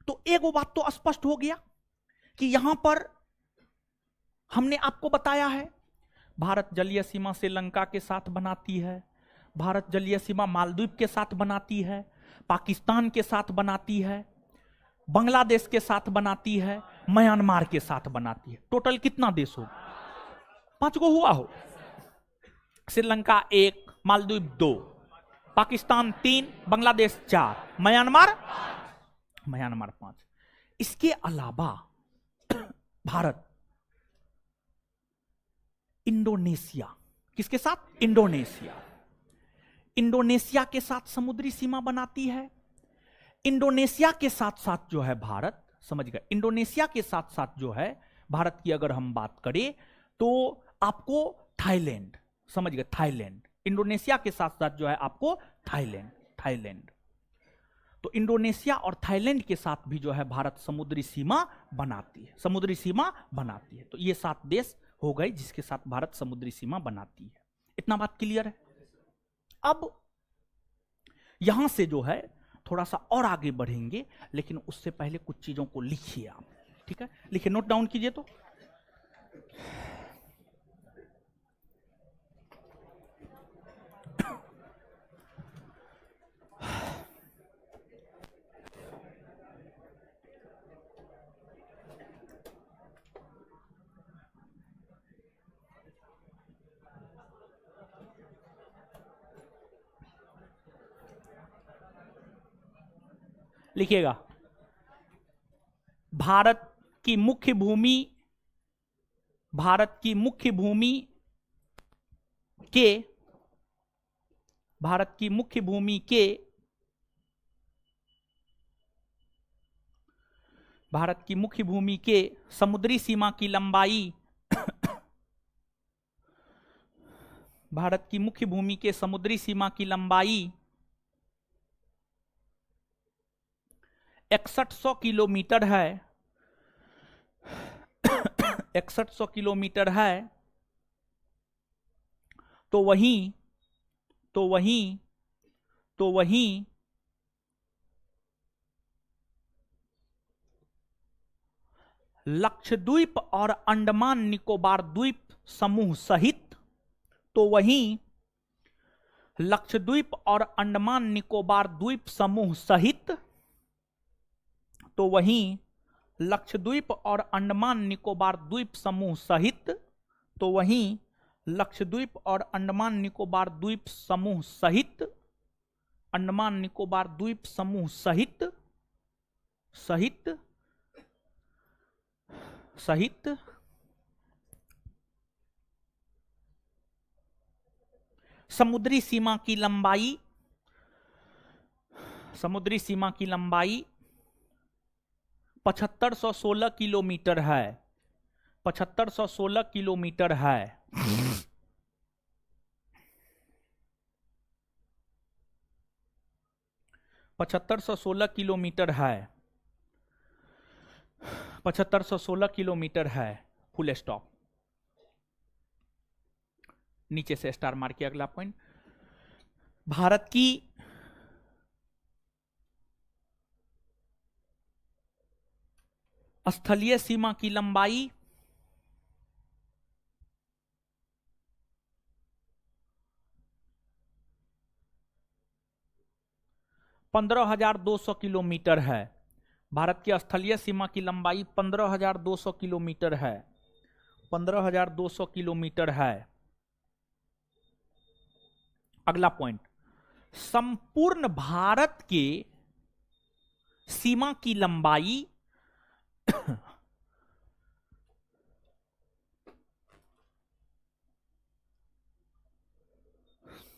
तो एगो बात तो स्पष्ट हो गया कि यहां पर हमने आपको बताया है भारत जलीय सीमा श्रीलंका के साथ बनाती है, भारत जलीय सीमा मालदीव के साथ बनाती है, पाकिस्तान के साथ बनाती है, बांग्लादेश के साथ बनाती है, म्यांमार के साथ बनाती है। टोटल कितना देश हो? 5 गो हुआ हो। श्रीलंका 1, मालदीव 2, पाकिस्तान 3, बांग्लादेश 4, म्यांमार 5। इसके अलावा भारत इंडोनेशिया, किसके साथ? इंडोनेशिया के साथ समुद्री सीमा बनाती है। इंडोनेशिया के साथ साथ जो है भारत, समझ गए, इंडोनेशिया के साथ साथ जो है भारत की अगर हम बात करें तो आपको थाईलैंड, समझ गए, थाईलैंड। इंडोनेशिया के साथ साथ जो है आपको थाईलैंड। तो इंडोनेशिया और थाईलैंड के साथ भी जो है भारत समुद्री सीमा बनाती है। तो ये 7 देश हो गए जिसके साथ भारत समुद्री सीमा बनाती है। इतना बात क्लियर है? अब यहां से जो है थोड़ा सा और आगे बढ़ेंगे, लेकिन उससे पहले कुछ चीजों को लिखिए आप। ठीक है, लिखिए, नोट डाउन कीजिए। तो लिखिएगा, भारत की मुख्य भूमि के समुद्री सीमा की लंबाई भारत की मुख्य भूमि के समुद्री सीमा की लंबाई 6100 किलोमीटर है। 6100 किलोमीटर है। तो वहीं लक्षद्वीप और अंडमान निकोबार द्वीप समूह सहित, तो वहीं लक्षद्वीप और अंडमान निकोबार द्वीप समूह सहित, तो वहीं लक्षद्वीप और अंडमान निकोबार द्वीप समूह सहित, तो वहीं लक्षद्वीप और अंडमान निकोबार द्वीप समूह सहित, अंडमान निकोबार द्वीप समूह सहित सहित सहित समुद्री सीमा की लंबाई 7516 किलोमीटर है। 7516 किलोमीटर है। 7516 किलोमीटर है। 7516 किलोमीटर है। Full stop. नीचे से स्टार मार के अगला पॉइंट, भारत की स्थलीय सीमा की लंबाई 15,200 किलोमीटर है। भारत की स्थलीय सीमा की लंबाई 15,200 किलोमीटर है। 15,200 किलोमीटर है। अगला पॉइंट, संपूर्ण भारत के सीमा की लंबाई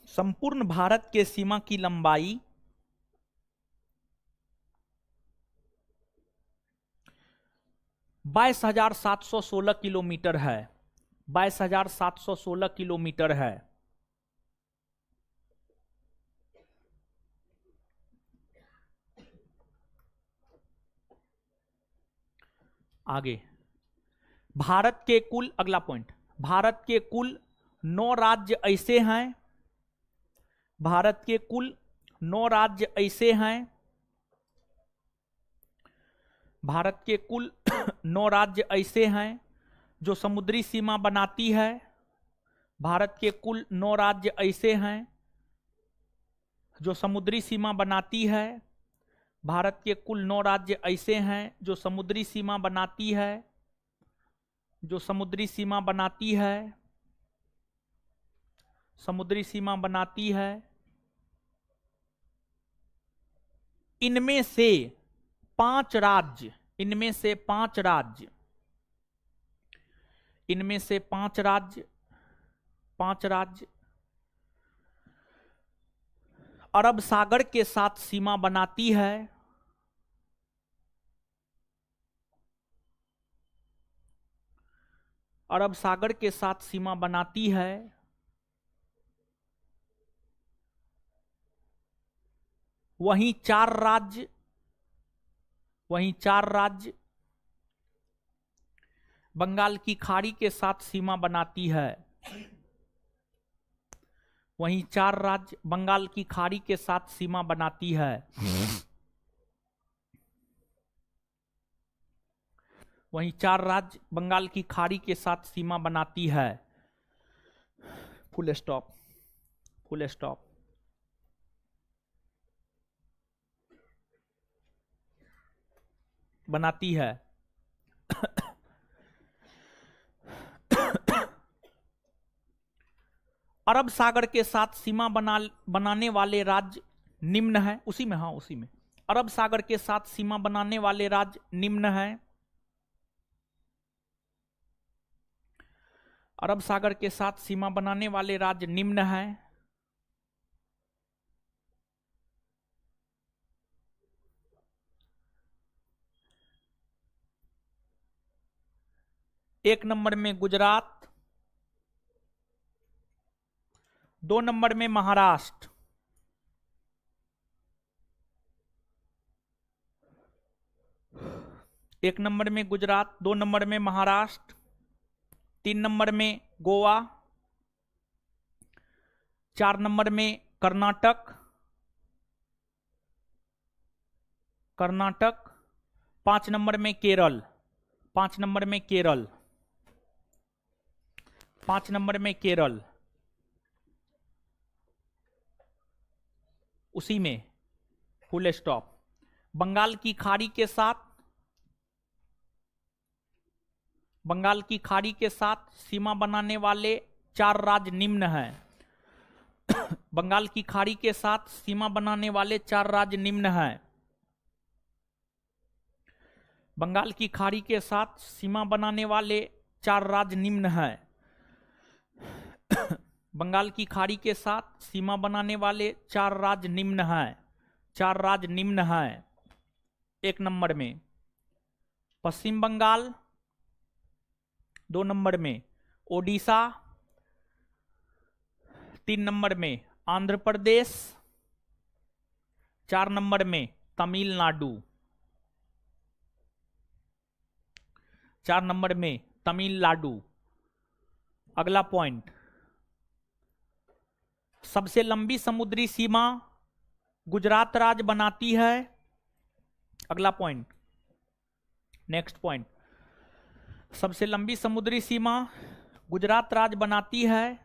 संपूर्ण भारत के सीमा की लंबाई 22,716 किलोमीटर है। 22,716 किलोमीटर है। आगे, भारत के कुल, अगला पॉइंट, भारत के कुल 9 राज्य ऐसे हैं। भारत के कुल 9 राज्य ऐसे हैं। भारत के कुल 9 राज्य ऐसे हैं जो समुद्री सीमा बनाती है। भारत के कुल 9 राज्य ऐसे हैं जो समुद्री सीमा बनाती है। भारत के कुल 9 राज्य ऐसे हैं जो समुद्री सीमा बनाती है। जो समुद्री सीमा बनाती है। समुद्री सीमा बनाती है। इनमें से 5 राज्य, इनमें से 5 राज्य, इनमें से 5 राज्य, 5 राज्य अरब सागर के साथ सीमा बनाती है। अरब सागर के साथ सीमा बनाती है। वहीं 4 राज्य, वहीं 4 राज्य बंगाल की खाड़ी के साथ सीमा बनाती है। वहीं 4 राज्य बंगाल की खाड़ी के साथ सीमा बनाती है। वहीं 4 राज्य बंगाल की खाड़ी के साथ सीमा बनाती है। Full stop. Full stop. बनाती है। अरब सागर के साथ सीमा बनाने वाले राज्य निम्न है। उसी में, हाँ उसी में, अरब सागर के साथ सीमा बनाने वाले राज्य निम्न है। अरब सागर के साथ सीमा बनाने वाले राज्य निम्न है। एक नंबर में गुजरात, 2 नंबर में महाराष्ट्र, 1 नंबर में गुजरात, 2 नंबर में महाराष्ट्र, 3 नंबर में गोवा, 4 नंबर में कर्नाटक, 5 नंबर में केरल, 5 नंबर में केरल, 5 नंबर में केरल, उसी में फुल स्टॉप। बंगाल की खाड़ी के साथ, बंगाल की खाड़ी के साथ सीमा बनाने वाले 4 राज्य निम्न हैं। बंगाल की खाड़ी के साथ सीमा बनाने वाले 4 राज्य निम्न हैं। बंगाल की खाड़ी के साथ सीमा बनाने वाले 4 राज्य निम्न हैं। बंगाल की खाड़ी के साथ सीमा बनाने वाले 4 राज्य निम्न हैं। 4 राज्य निम्न हैं। 1 नंबर में पश्चिम बंगाल, 2 नंबर में ओडिशा, 3 नंबर में आंध्र प्रदेश, 4 नंबर में तमिलनाडु, 4 नंबर में तमिलनाडु। अगला पॉइंट, सबसे लंबी समुद्री सीमा गुजरात राज्य बनाती है। अगला पॉइंट, नेक्स्ट पॉइंट, सबसे लंबी समुद्री सीमा गुजरात राज्य बनाती है।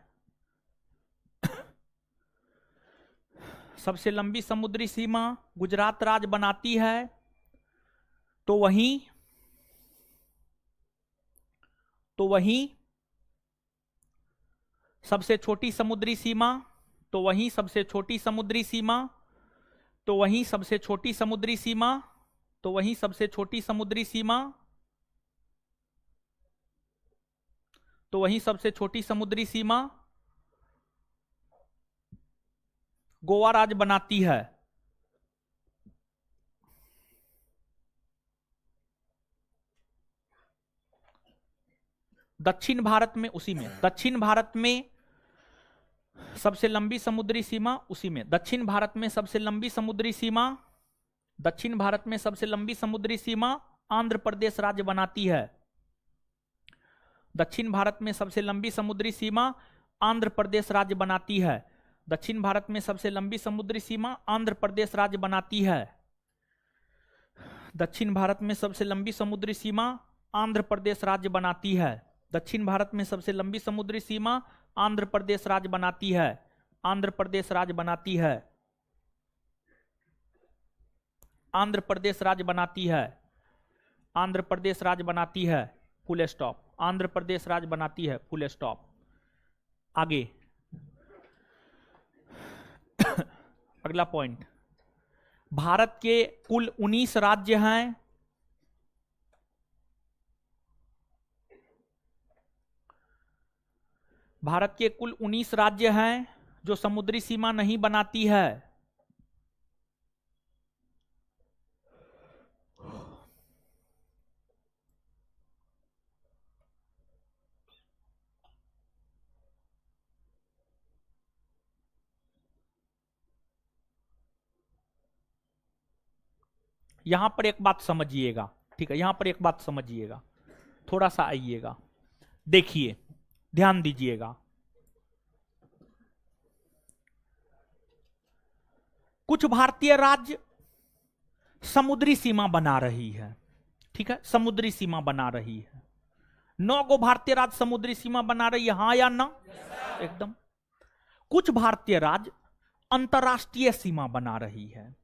सबसे लंबी समुद्री सीमा गुजरात राज्य बनाती है। तो वहीं सबसे छोटी समुद्री सीमा, तो वहीं सबसे छोटी समुद्री सीमा, तो वहीं सबसे छोटी समुद्री सीमा, तो वहीं सबसे छोटी समुद्री सीमा, तो वहीं सबसे छोटी समुद्री सीमा गोवा राज्य बनाती है। दक्षिण भारत में, उसी में दक्षिण भारत में सबसे लंबी समुद्री सीमा, उसी में दक्षिण भारत में सबसे लंबी समुद्री सीमा, दक्षिण भारत में सबसे लंबी समुद्री सीमा आंध्र प्रदेश राज्य बनाती है। दक्षिण भारत में सबसे लंबी समुद्री सीमा आंध्र प्रदेश राज्य बनाती है। दक्षिण भारत में सबसे लंबी समुद्री सीमा आंध्र प्रदेश राज्य बनाती है। दक्षिण भारत में सबसे लंबी समुद्री सीमा आंध्र प्रदेश राज्य बनाती है। दक्षिण भारत में सबसे लंबी समुद्री सीमा आंध्र प्रदेश राज्य बनाती है। आंध्र प्रदेश राज्य बनाती है। आंध्र प्रदेश राज्य बनाती है। आंध्र प्रदेश राज्य बनाती है। Full stop. आंध्र प्रदेश राज्य बनाती है। Full stop. आगे अगला पॉइंट, भारत के कुल 19 राज्य हैं। भारत के कुल 19 राज्य हैं जो समुद्री सीमा नहीं बनाती है। यहां पर एक बात समझिएगा, ठीक है, यहां पर एक बात समझिएगा, थोड़ा सा आइएगा, देखिए, ध्यान दीजिएगा। कुछ भारतीय राज्य समुद्री सीमा बना रही है, ठीक है, समुद्री सीमा बना रही है। 9 गो भारतीय राज्य समुद्री सीमा बना रही है, हां या ना? एकदम। कुछ भारतीय राज्य अंतरराष्ट्रीय सीमा बना रही है।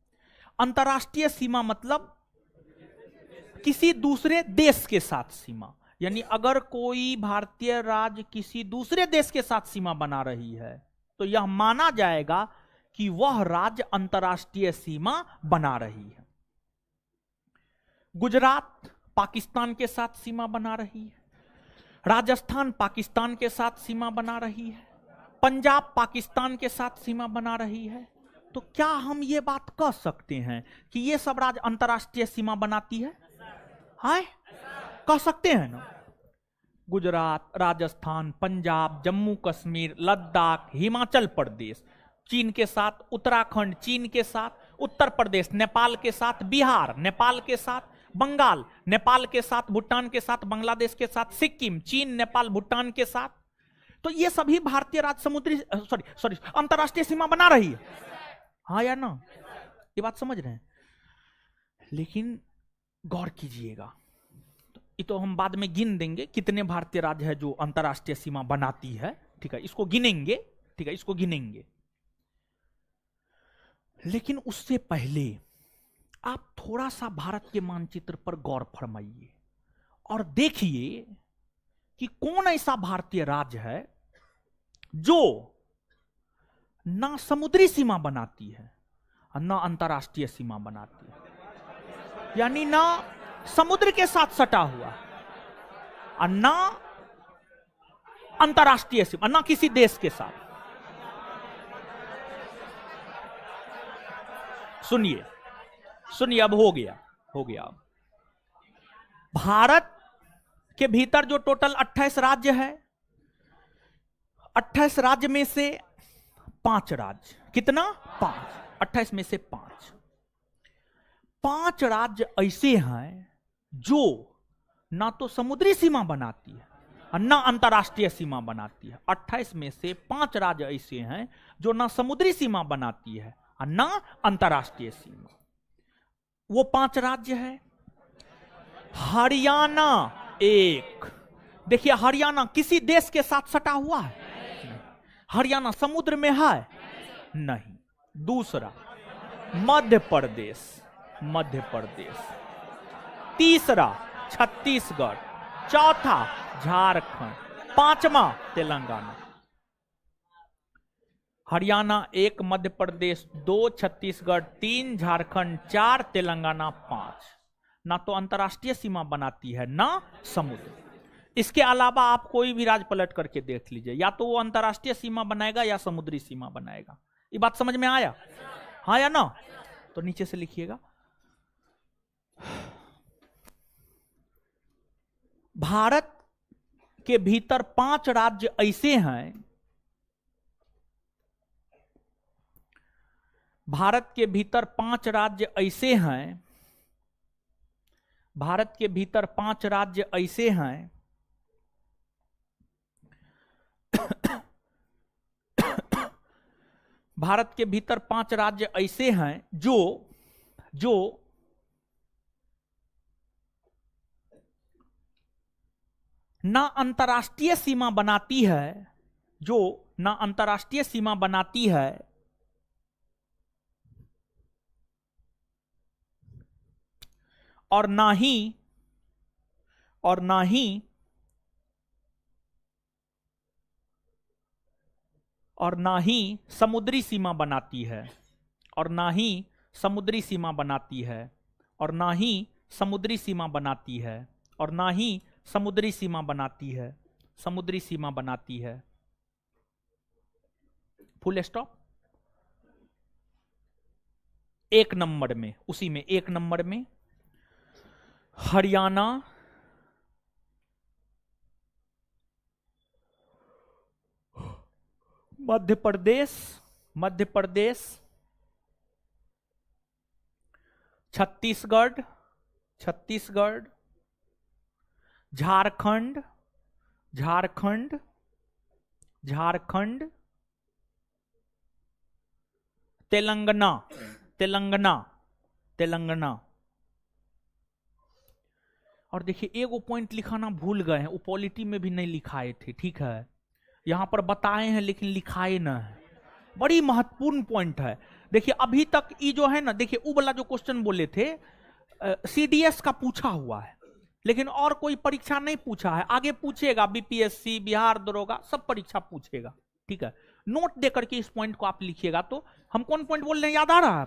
अंतरराष्ट्रीय सीमा मतलब किसी दूसरे देश के साथ सीमा, यानी अगर कोई भारतीय राज्य किसी दूसरे देश के साथ सीमा बना रही है तो यह माना जाएगा कि वह राज्य अंतरराष्ट्रीय सीमा बना रही है। गुजरात पाकिस्तान के साथ सीमा बना रही है। राजस्थान पाकिस्तान के साथ सीमा बना रही है। पंजाब पाकिस्तान के साथ सीमा बना रही है। तो क्या हम ये बात कह सकते हैं कि ये सब राज्य अंतरराष्ट्रीय सीमा बनाती है? हाय, कह सकते हैं ना? गुजरात, राजस्थान, पंजाब, जम्मू कश्मीर, लद्दाख, हिमाचल प्रदेश, चीन के साथ उत्तराखंड, चीन के साथ उत्तर प्रदेश, नेपाल के साथ बिहार, नेपाल के साथ बंगाल, नेपाल के साथ भूटान के साथ बांग्लादेश के साथ सिक्किम, चीन, नेपाल, भूटान के साथ। तो ये सभी भारतीय राज्य समुद्री सॉरी अंतरराष्ट्रीय सीमा बना रही है, हाँ या ना? ये बात समझ रहे हैं? लेकिन गौर कीजिएगा, तो ये तो हम बाद में गिन देंगे कितने भारतीय राज्य है जो अंतरराष्ट्रीय सीमा बनाती है, ठीक है, इसको गिनेंगे, ठीक है, इसको गिनेंगे। लेकिन उससे पहले आप थोड़ा सा भारत के मानचित्र पर गौर फरमाइए और देखिए कि कौन ऐसा भारतीय राज्य है जो ना समुद्री सीमा बनाती है और ना अंतरराष्ट्रीय सीमा बनाती है, यानी ना समुद्र के साथ सटा हुआ और ना अंतरराष्ट्रीय सीमा, ना किसी देश के साथ। सुनिए सुनिए, अब हो गया अब। भारत के भीतर जो टोटल 28 राज्य है, 28 राज्य में से 5 राज्य, कितना? 5, 28 में से 5 राज्य ऐसे हैं जो ना तो समुद्री सीमा बनाती है और ना अंतरराष्ट्रीय सीमा बनाती है। 28 में से 5 राज्य ऐसे हैं जो ना समुद्री सीमा बनाती है और ना अंतरराष्ट्रीय सीमा। वो 5 राज्य है। हरियाणा एक, देखिए हरियाणा किसी देश के साथ सटा हुआ है? हरियाणा समुद्र में है? नहीं। दूसरा मध्य प्रदेश, तीसरा छत्तीसगढ़, चौथा झारखंड, 5वां तेलंगाना। हरियाणा 1, मध्य प्रदेश 2, छत्तीसगढ़ 3, झारखंड 4, तेलंगाना 5। ना तो अंतरराष्ट्रीय सीमा बनाती है ना समुद्र। इसके अलावा आप कोई भी राज्य पलट करके देख लीजिए, या तो वो अंतरराष्ट्रीय सीमा बनाएगा या समुद्री सीमा बनाएगा। ये बात समझ में आया? हाँ या ना? तो नीचे से लिखिएगा, भारत के भीतर 5 राज्य ऐसे हैं, भारत के भीतर 5 राज्य ऐसे हैं, भारत के भीतर 5 राज्य ऐसे हैं भारत के भीतर 5 राज्य ऐसे हैं जो ना अंतरराष्ट्रीय सीमा बनाती है, जो ना अंतरराष्ट्रीय सीमा बनाती है और ना ही समुद्री सीमा बनाती है, और ना ही समुद्री सीमा बनाती है, और ना ही समुद्री सीमा बनाती है, और ना ही समुद्री सीमा बनाती है, समुद्री सीमा बनाती है। Full stop. 1 नंबर में, उसी में 1 नंबर में हरियाणा, मध्य प्रदेश, छत्तीसगढ़, झारखंड, तेलंगाना। और देखिए एगो पॉइंट लिखाना भूल गए हैं, वो पॉलिटी में भी नहीं लिखाए थे, ठीक है, यहां पर बताए हैं लेकिन लिखाए ना है। बड़ी महत्वपूर्ण पॉइंट है। देखिए अभी तक ये जो है ना, देखिए वो वाला जो क्वेश्चन बोले थे सीडीएस का पूछा हुआ है, लेकिन और कोई परीक्षा नहीं पूछा है। आगे पूछेगा, बीपीएससी, बिहार दरोगा, सब परीक्षा पूछेगा, ठीक है। नोट देकर के इस पॉइंट को आप लिखिएगा। तो हम कौन पॉइंट बोल रहे हैं, याद आ रहा है?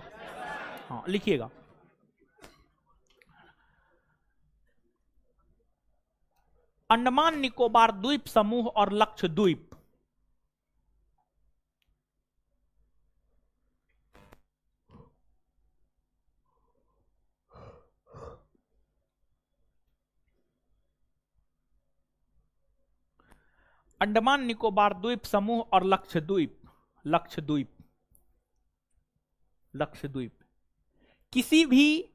हाँ लिखिएगा, अंडमान निकोबार द्वीप समूह और लक्षद्वीप। अंडमान निकोबार द्वीप समूह और लक्षद्वीप किसी भी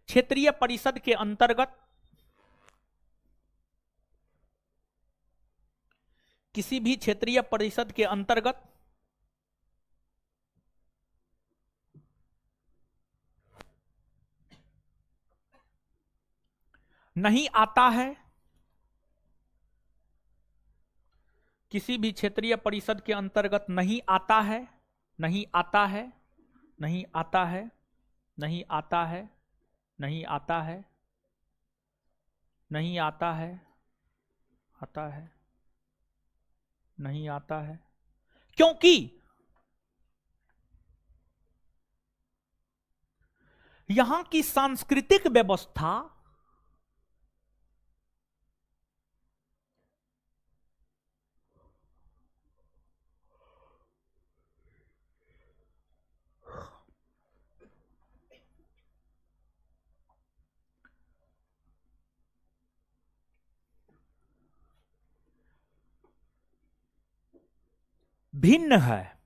क्षेत्रीय परिषद के अंतर्गत, किसी भी क्षेत्रीय परिषद के अंतर्गत नहीं आता है, किसी भी क्षेत्रीय परिषद के अंतर्गत नहीं आता है, नहीं आता है, नहीं आता है, नहीं आता है, नहीं आता है, नहीं आता है, आता है, नहीं आता है, क्योंकि यहां की सांस्कृतिक व्यवस्था भिन्न है।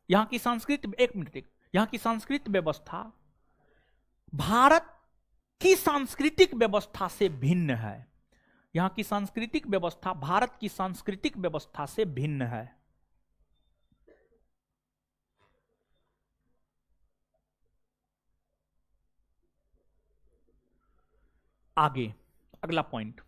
यहां की सांस्कृतिक, एक मिनट, यहां की सांस्कृतिक व्यवस्था भारत की सांस्कृतिक व्यवस्था से भिन्न है। यहां की सांस्कृतिक व्यवस्था भारत की सांस्कृतिक व्यवस्था से भिन्न है। आगे अगला पॉइंट,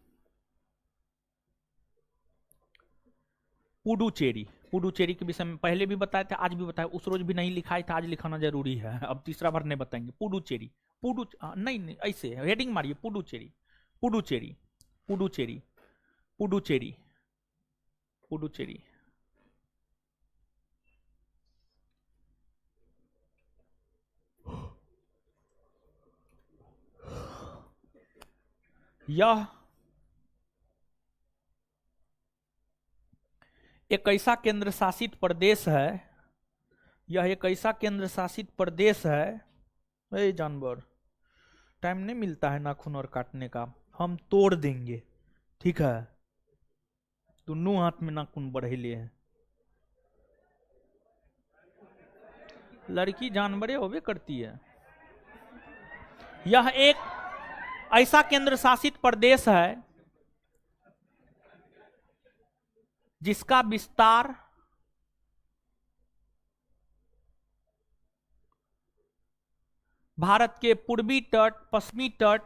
पुडुचेरी। पुडुचेरी के विषय में पहले भी बताए थे, आज भी बताया, उस रोज भी नहीं लिखाया था, आज लिखाना जरूरी है, अब तीसरा बार नहीं बताएंगे। पुडुचेरी, नहीं ऐसे हेडिंग मारिए, पुडुचेरी, पुडुचेरी, पुडुचेरी, पुडुचेरी, पुडुचेरी। यह एक ऐसा केंद्र शासित प्रदेश है, यह एक ऐसा केंद्र शासित प्रदेश है, ए जानवर टाइम नहीं मिलता है नाखून और काटने का, हम तोड़ देंगे, ठीक है, दोनों हाथ में नाखून बढ़े लिए हैं, लड़की जानवरे होवे करती है। यह एक ऐसा केंद्र शासित प्रदेश है जिसका विस्तार भारत के पूर्वी तट, पश्चिमी तट,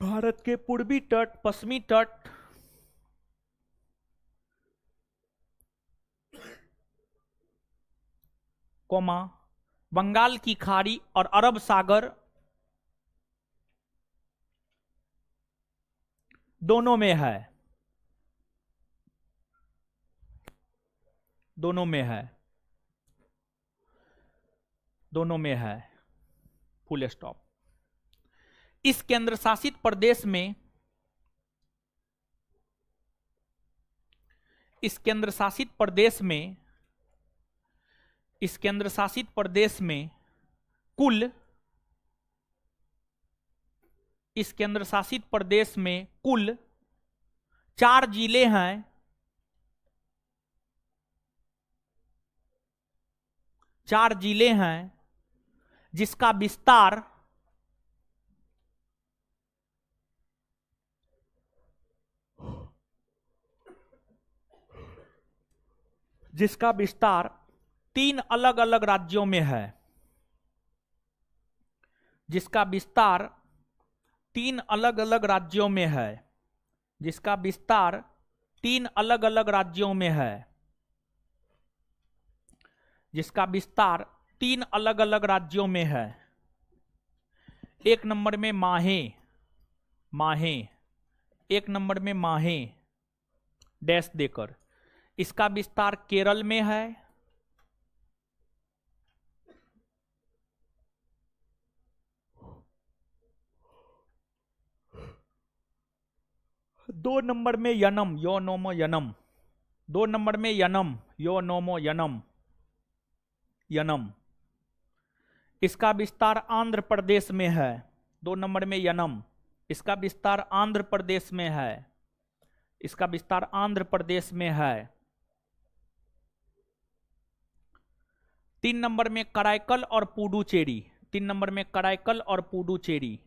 भारत के पूर्वी तट, पश्चिमी तट, कोमा बंगाल की खाड़ी और अरब सागर दोनों में है, दोनों में है, दोनों में है, फुल स्टॉप। इस केंद्र शासित प्रदेश में, इस केंद्र शासित प्रदेश में, इस केंद्र शासित प्रदेश में कुल, इस केंद्र शासित प्रदेश में कुल 4 जिले हैं, 4 जिले हैं जिसका विस्तार जिसका विस्तार 3 अलग अलग राज्यों में है, जिसका विस्तार 3 अलग अलग राज्यों में है, जिसका विस्तार 3 अलग अलग राज्यों में है, जिसका विस्तार 3 अलग अलग राज्यों में है। 1 नंबर में माहे, माहे, 1 नंबर में माहे डैश देकर, इसका विस्तार केरल में है, 2 नंबर में यनम, यो नोमो यनम, 2 नंबर में यनम, यो नोमो यनम, यनम, इसका विस्तार आंध्र प्रदेश में है। 2 नंबर में यनम, इसका विस्तार आंध्र प्रदेश में है, इसका विस्तार आंध्र प्रदेश में है। 3 नंबर में कराईकल और पुडुचेरी, 3 नंबर में कराईकल और पुडुचेरी,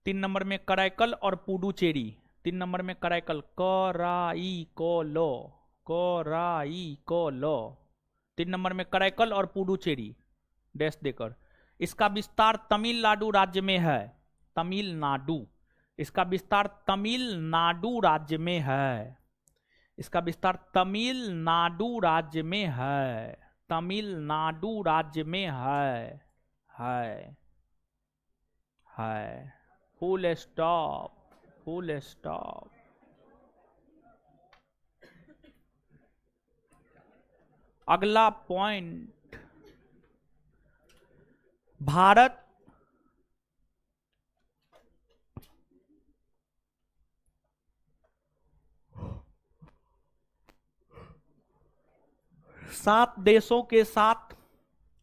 3 नंबर में कराईकल और पुडुचेरी, 3 नंबर में कराइकल, कराई को लो, कराई को लो। 3 नंबर में कराइकल और पुडुचेरी डैश देकर। इसका विस्तार तमिलनाडु राज्य में है, तमिलनाडु। इसका विस्तार तमिलनाडु राज्य में है, इसका विस्तार तमिलनाडु राज्य में है, तमिलनाडु राज्य में है। Full stop, full stop. अगला पॉइंट, भारत सात देशों के साथ,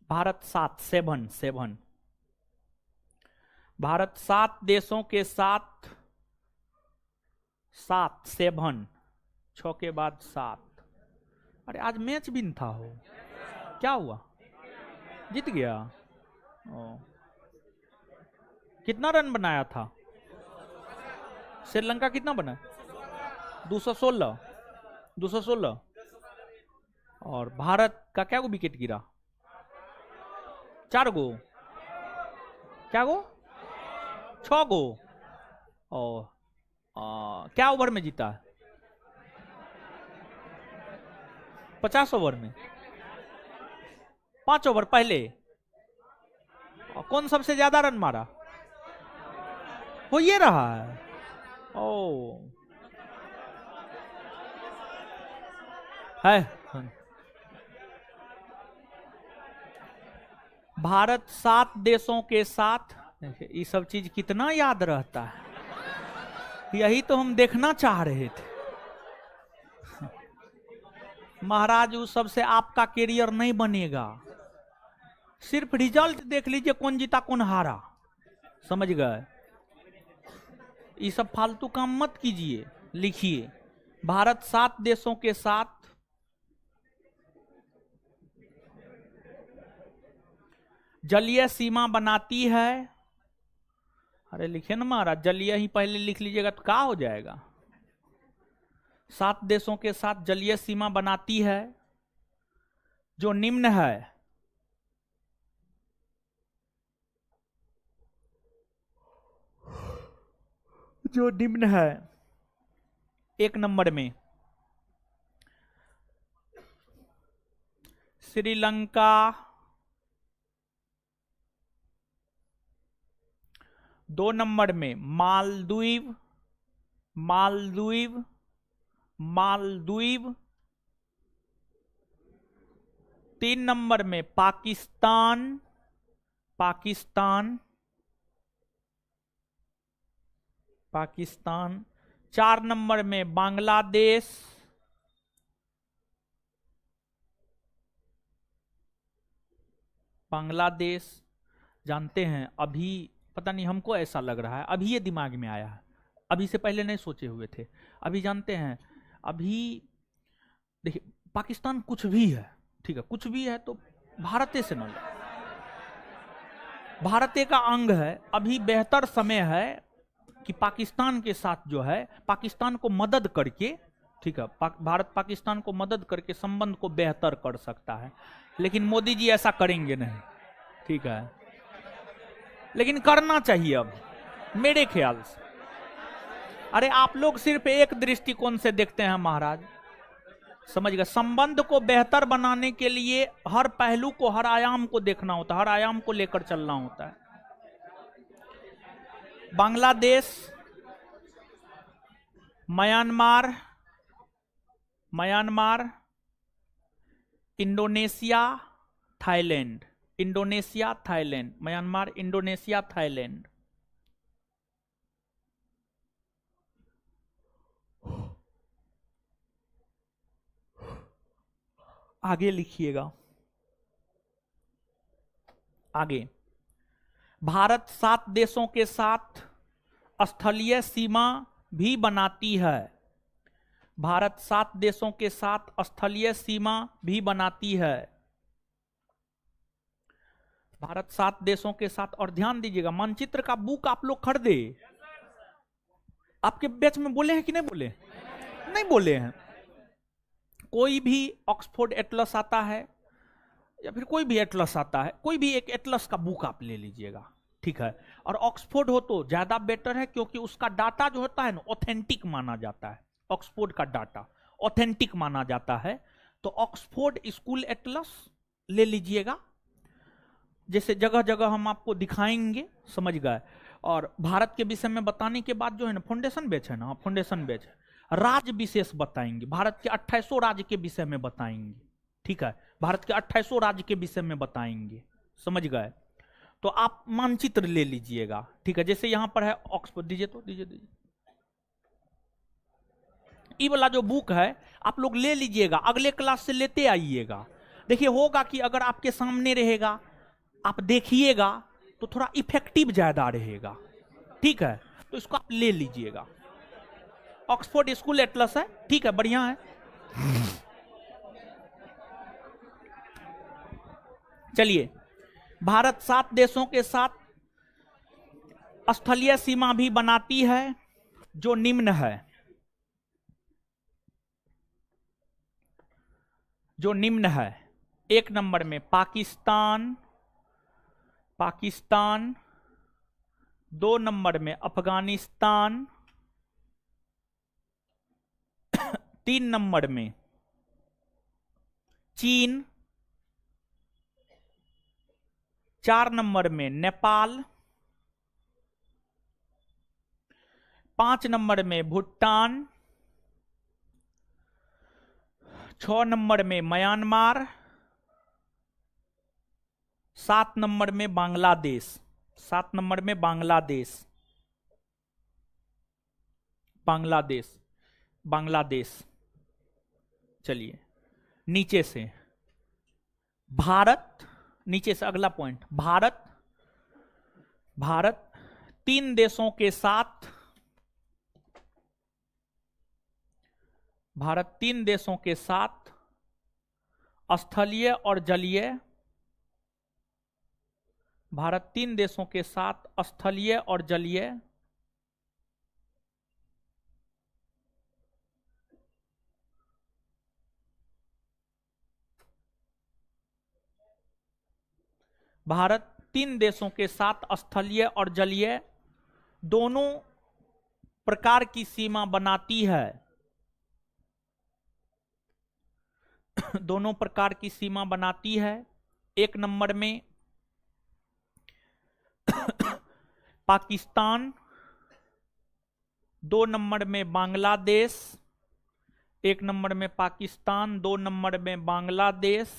भारत सेवन, भारत 7 देशों के साथ, 7 6 के बाद 7। अरे आज मैच भी नहीं था हो, क्या हुआ? जीत गया। ओ, कितना रन बनाया था? श्रीलंका कितना बना? 216। और भारत का क्या गो विकेट गिरा? 4 गो, क्या गो? 6 गो। और क्या ओवर में जीता है? 50 ओवर में, 5 ओवर पहले। और कौन सबसे ज्यादा रन मारा? वो ये रहा है। ओ है, भारत 7 देशों के साथ। ये सब चीज कितना याद रहता है, यही तो हम देखना चाह रहे थे। महाराज उस सबसे आपका कैरियर नहीं बनेगा, सिर्फ रिजल्ट देख लीजिए, कौन जीता कौन हारा, समझ गए? ये सब फालतू काम मत कीजिए। लिखिए, भारत 7 देशों के साथ जलीय सीमा बनाती है। अरे लिखे ना महाराज, जलीय ही पहले लिख लीजिएगा तो क्या हो जाएगा? 7 देशों के साथ जलीय सीमा बनाती है जो निम्न है, जो निम्न है। 1 नंबर में श्रीलंका, 2 नंबर में मालदीव, मालदीव, मालदीव। 3 नंबर में पाकिस्तान, पाकिस्तान, पाकिस्तान। 4 नंबर में बांग्लादेश, बांग्लादेश। जानते हैं, अभी पता नहीं, हमको ऐसा लग रहा है, अभी ये दिमाग में आया है, अभी से पहले नहीं सोचे हुए थे। अभी जानते हैं, अभी देखिए, पाकिस्तान कुछ भी है, ठीक है, कुछ भी है तो भारत से न ले, भारत का अंग है। अभी बेहतर समय है कि पाकिस्तान के साथ जो है, पाकिस्तान को मदद करके, ठीक है, भारत पाकिस्तान को मदद करके संबंध को बेहतर कर सकता है। लेकिन मोदी जी ऐसा करेंगे नहीं, ठीक है, लेकिन करना चाहिए अब मेरे ख्याल से। अरे आप लोग सिर्फ एक दृष्टिकोण से देखते हैं महाराज, समझ गए? संबंध को बेहतर बनाने के लिए हर पहलू को, हर आयाम को देखना होता है, हर आयाम को लेकर चलना होता है। Bangladesh, Myanmar, Myanmar, Indonesia, Thailand, Indonesia, Thailand, Myanmar, Indonesia, Thailand. आगे लिखिएगा, आगे। भारत 7 देशों के साथ स्थलीय सीमा भी बनाती है, भारत 7 देशों के साथ स्थलीय सीमा भी बनाती है, भारत 7 देशों के साथ। और ध्यान दीजिएगा, मानचित्र का बुक आप लोग खरीदे, आपके बैच में बोले हैं कि नहीं बोले? नहीं बोले हैं। कोई भी ऑक्सफोर्ड एटलस आता है या फिर कोई भी एटलस आता है, कोई भी एक एटलस का बुक आप ले लीजिएगा, ठीक है। और ऑक्सफोर्ड हो तो ज्यादा बेटर है, क्योंकि उसका डाटा जो होता है ना ऑथेंटिक माना जाता है। ऑक्सफोर्ड का डाटा ऑथेंटिक माना जाता है। तो ऑक्सफोर्ड स्कूल एटलस ले लीजिएगा, जैसे जगह जगह हम आपको दिखाएंगे, समझ गए। और भारत के विषय में बताने के बाद जो है ना फाउंडेशन बैच है ना, फाउंडेशन बैच है, राज्य विशेष बताएंगे, भारत के 2800 राज्य के विषय में बताएंगे, ठीक है। भारत के 2800 राज्य के विषय में बताएंगे, समझ गए। तो आप मानचित्र ले लीजिएगा, ठीक है। जैसे यहां पर है ऑक्सफोर्ड, दीजिए तो दीजिए। ये वाला जो बुक है आप लोग ले लीजिएगा, अगले क्लास से लेते आइएगा। देखिए होगा कि अगर आपके सामने रहेगा, आप देखिएगा तो थोड़ा इफेक्टिव ज्यादा रहेगा, ठीक है। तो इसको आप ले लीजिएगा, ऑक्सफोर्ड स्कूल एटलस है, ठीक है, बढ़िया है। चलिए, भारत 7 देशों के साथ स्थलीय सीमा भी बनाती है, जो निम्न है, जो निम्न है। 1 नंबर में पाकिस्तान, 2 नंबर में अफगानिस्तान, 3 नंबर में चीन, 4 नंबर में नेपाल, 5 नंबर में भूटान, 6 नंबर में म्यांमार, 7 नंबर में बांग्लादेश, 7 नंबर में बांग्लादेश, बांग्लादेश। चलिए नीचे से भारत, नीचे से अगला पॉइंट, भारत 3 देशों के साथ, भारत 3 देशों के साथ स्थलीय और जलीय, भारत 3 देशों के साथ स्थलीय और जलीय भारत 3 देशों के साथ स्थलीय और जलीय दोनों प्रकार की सीमा बनाती है, दोनों प्रकार की सीमा बनाती है। 1 नंबर में पाकिस्तान, 2 नंबर में बांग्लादेश, 1 नंबर में पाकिस्तान, 2 नंबर में बांग्लादेश,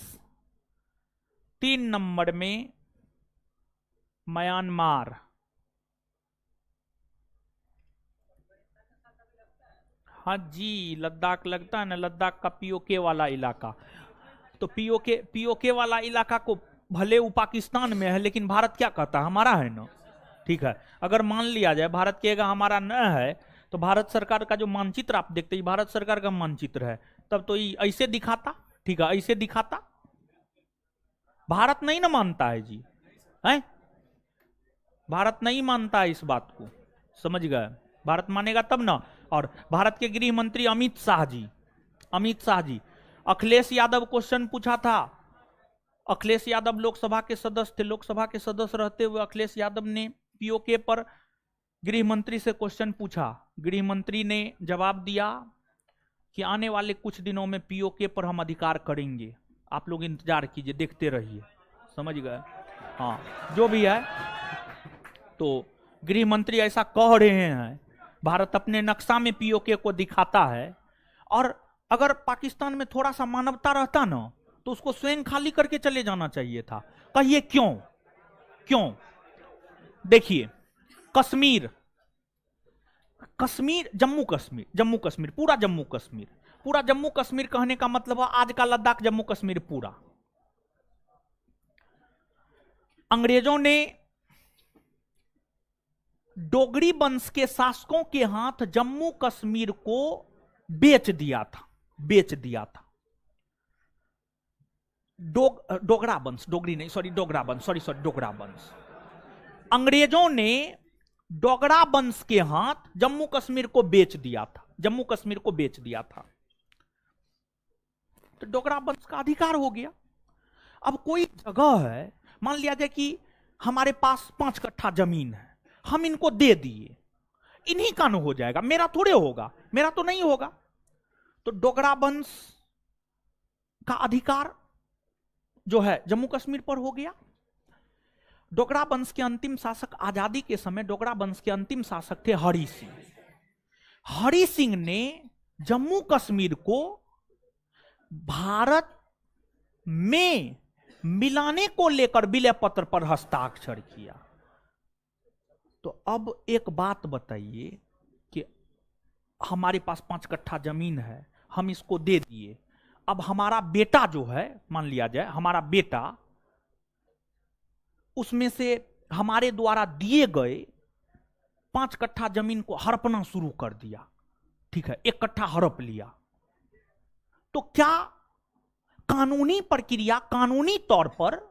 3 नंबर में म्यांमार। हाँ जी, लद्दाख लगता है ना, लद्दाख का पीओके वाला इलाका। तो पीओके वाला इलाका को भले वो पाकिस्तान में है, लेकिन भारत क्या कहता है, हमारा है ना, ठीक है। अगर मान लिया जाए भारत के अगर हमारा न है, तो भारत सरकार का जो मानचित्र आप देखते हैं, भारत सरकार का मानचित्र है, तब तो ये ऐसे दिखाता, ठीक है, ऐसे दिखाता। भारत नहीं ना मानता है जी, है भारत नहीं मानता है इस बात को, समझ गए। भारत मानेगा तब ना। और भारत के गृह मंत्री अमित शाह जी, अखिलेश यादव क्वेश्चन पूछा था। अखिलेश यादव लोकसभा के सदस्य थे, लोकसभा के सदस्य रहते हुए अखिलेश यादव ने पीओके पर गृह मंत्री से क्वेश्चन पूछा। गृह मंत्री ने जवाब दिया कि आने वाले कुछ दिनों में पीओके पर हम अधिकार करेंगे, आप लोग इंतजार कीजिए, देखते रहिए, समझ गए। हाँ, जो भी है, तो गृह मंत्री ऐसा कह रहे हैं, भारत अपने नक्शा में पीओके को दिखाता है। और अगर पाकिस्तान में थोड़ा सा मानवता रहता ना, तो उसको स्वयं खाली करके चले जाना चाहिए था। कहिए क्यों? देखिए, कश्मीर, जम्मू कश्मीर, पूरा जम्मू कश्मीर कहने का मतलब है आज का लद्दाख, जम्मू कश्मीर पूरा। अंग्रेजों ने डोगरी वंश के शासकों के हाथ जम्मू कश्मीर को बेच दिया था। डोगरा वंश, अंग्रेजों ने डोगरा वंश के हाथ जम्मू कश्मीर को बेच दिया था, जम्मू कश्मीर को बेच दिया था। तो डोगरा वंश का अधिकार हो गया। अब कोई जगह है, मान लिया जाए कि हमारे पास 5 कट्ठा जमीन है, हम इनको दे दिए, इन्हीं का न हो जाएगा, मेरा थोड़े होगा, मेरा तो नहीं होगा। तो डोगरा वंश का अधिकार जो है जम्मू कश्मीर पर हो गया। डोगरा वंश के अंतिम शासक, आजादी के समय डोगरा वंश के अंतिम शासक थे हरि सिंह। हरि सिंह ने जम्मू कश्मीर को भारत में मिलाने को लेकर विलय पत्र पर हस्ताक्षर किया। तो अब एक बात बताइए कि हमारे पास 5 कट्ठा जमीन है, हम इसको दे दिए, अब हमारा बेटा जो है, मान लिया जाए हमारा बेटा उसमें से हमारे द्वारा दिए गए 5 कट्ठा जमीन को हड़पना शुरू कर दिया, ठीक है, 1 कट्ठा हड़प लिया, तो क्या कानूनी प्रक्रिया, कानूनी तौर पर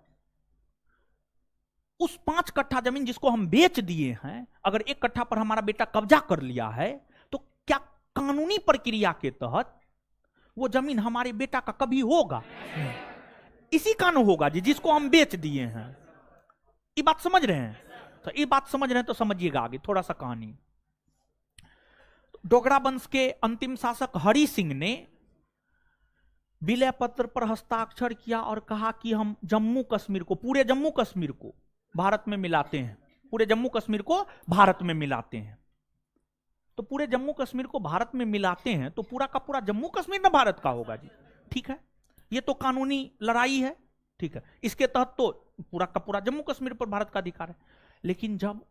उस 5 कट्ठा जमीन जिसको हम बेच दिए हैं, अगर 1 कट्ठा पर हमारा बेटा कब्जा कर लिया है, तो क्या कानूनी प्रक्रिया के तहत वो जमीन हमारे बेटा का कभी होगा? इसी का न होगा जी, जिसको हम बेच दिए हैं। ये बात समझ रहे हैं? तो ये बात समझ रहे हैं तो समझिएगा आगे थोड़ा सा कहानी। डोगरा वंश के अंतिम शासक हरि सिंह ने विलय पत्र पर हस्ताक्षर किया और कहा कि हम जम्मू कश्मीर को, पूरे जम्मू कश्मीर को भारत में मिलाते हैं, पूरे जम्मू कश्मीर को भारत में मिलाते हैं। तो पूरे जम्मू कश्मीर को भारत में मिलाते हैं तो पूरा का पूरा जम्मू कश्मीर ना भारत का होगा जी, ठीक है, ये तो कानूनी लड़ाई है, ठीक है, इसके तहत तो पूरा का पूरा जम्मू कश्मीर पर भारत का अधिकार है। लेकिन जब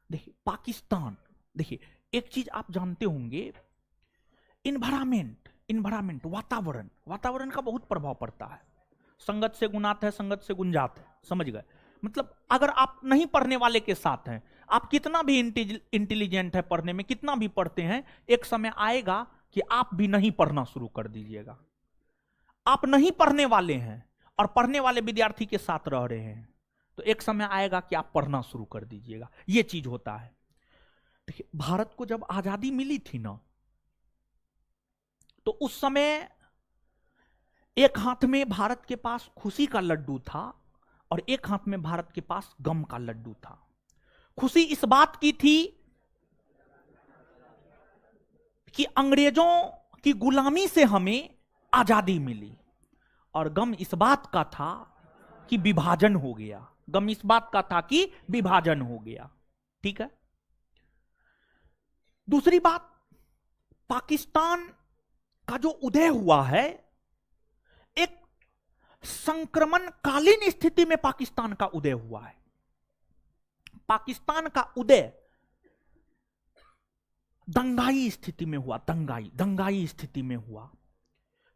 देखिए पाकिस्तान, देखिए एक चीज आप जानते होंगे, इन्वायरमेंट, वातावरण का बहुत प्रभाव पड़ता है। संगत से गुणात है, संगत से गुंजात है, समझ गए? मतलब अगर आप नहीं पढ़ने वाले के साथ हैं, आप कितना भी इंटेलिजेंट है पढ़ने में, कितना भी पढ़ते हैं, एक समय आएगा कि आप भी नहीं पढ़ना शुरू कर दीजिएगा। आप नहीं पढ़ने वाले हैं और पढ़ने वाले विद्यार्थी के साथ रह रहे हैं, तो एक समय आएगा कि आप पढ़ना शुरू कर दीजिएगा। यह चीज होता है। देखिए भारत को जब आजादी मिली थी ना, तो उस समय एक हाथ में भारत के पास खुशी का लड्डू था और एक हाथ में भारत के पास गम का लड्डू था। खुशी इस बात की थी कि अंग्रेजों की गुलामी से हमें आजादी मिली, और गम इस बात का था कि विभाजन हो गया, गम इस बात का था कि विभाजन हो गया, ठीक है। दूसरी बात, पाकिस्तान का जो उदय हुआ है, एक संक्रमणकालीन स्थिति में पाकिस्तान का उदय हुआ है। पाकिस्तान का उदय दंगाई स्थिति में हुआ, दंगाई स्थिति में हुआ।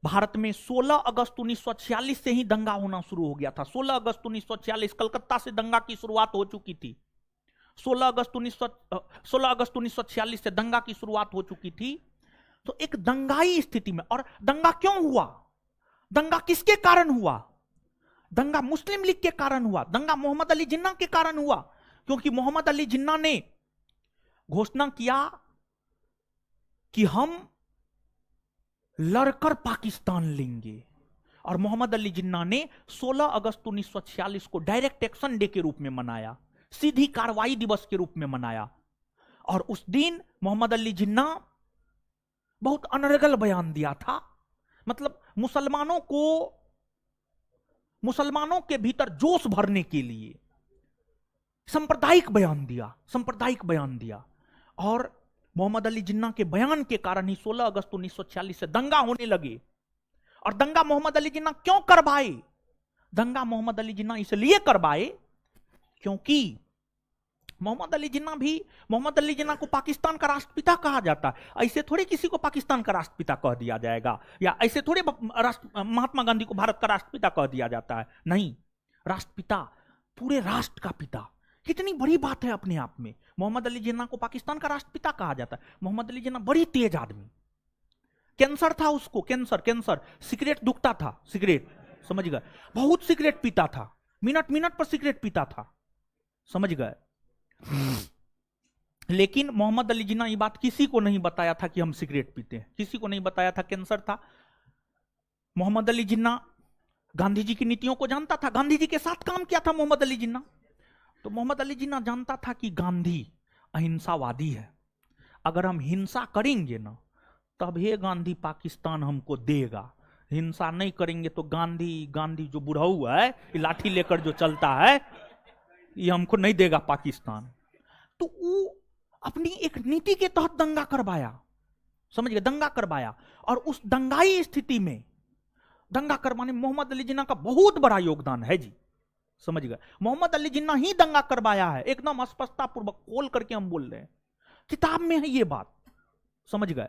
भारत में 16 अगस्त 1946 से ही दंगा होना शुरू हो गया था। 16 अगस्त 1946 कलकत्ता से दंगा की शुरुआत हो चुकी थी। 16 अगस्त 1946 से दंगा की शुरुआत हो चुकी थी। तो एक दंगाई स्थिति में, और दंगा क्यों हुआ? दंगा किसके कारण हुआ? दंगा मुस्लिम लीग के कारण हुआ, दंगा मोहम्मद अली जिन्ना के कारण हुआ, क्योंकि मोहम्मद अली जिन्ना ने घोषणा किया कि हम लड़कर पाकिस्तान लेंगे, और मोहम्मद अली जिन्ना ने 16 अगस्त 1946 को डायरेक्ट एक्शन डे के रूप में मनाया, सीधी कार्रवाई दिवस के रूप में मनाया। और उस दिन मोहम्मद अली जिन्ना बहुत अनर्गल बयान दिया था, मतलब मुसलमानों के भीतर जोश भरने के लिए सांप्रदायिक बयान दिया। और मोहम्मद अली जिन्ना के बयान के कारण ही 16 अगस्त 1946 से दंगा होने लगे। और दंगा मोहम्मद अली जिन्ना क्यों करवाए? दंगा मोहम्मद अली जिन्ना इसलिए करवाए क्योंकि मोहम्मद अली जिन्ना को पाकिस्तान का राष्ट्रपिता कहा जाता है। ऐसे थोड़े किसी को पाकिस्तान का राष्ट्रपिता कह दिया जाएगा, या ऐसे थोड़े महात्मा गांधी को भारत का राष्ट्रपिता कह दिया जाता है। नहीं, राष्ट्रपिता, पूरे राष्ट्र का पिता, कितनी बड़ी बात है अपने आप में। मोहम्मद अली जिन्ना को पाकिस्तान का राष्ट्रपिता कहा जाता है। मोहम्मद अली जिन्ना बड़ी तेज आदमी, कैंसर था उसको, कैंसर, सिगरेट दुखता था, सिगरेट, समझ गए, बहुत सिगरेट पीता था, मिनट पर सिगरेट पीता था, समझ गए। लेकिन मोहम्मद अली जिन्ना ये बात किसी को नहीं बताया था कि हम सिगरेट पीते हैं, किसी को नहीं बताया था कैंसर था। मोहम्मद अली जिन्ना गांधी जी की नीतियों को जानता था, गांधी जी के साथ काम किया था मोहम्मद अली जिन्ना। तो मोहम्मद अली जिन्ना जानता था कि गांधी अहिंसावादी है, अगर हम हिंसा करेंगे ना तब हे गांधी पाकिस्तान हमको देगा, हिंसा नहीं करेंगे तो गांधी जो बुढ़ऊ है ये लाठी लेकर जो चलता है ये हमको नहीं देगा पाकिस्तान। तो वो अपनी एक नीति के तहत दंगा करवाया, समझ गए, दंगा करवाया। और उस दंगाई स्थिति में दंगा करवाने में मोहम्मद अली जिन्ना का बहुत बड़ा योगदान है जी, समझ गए। मोहम्मद अली जिन्ना ही दंगा करवाया है, एकदम स्पष्टता पूर्वक खोल करके हम बोल रहे हैं, किताब में है ये बात, समझ गए।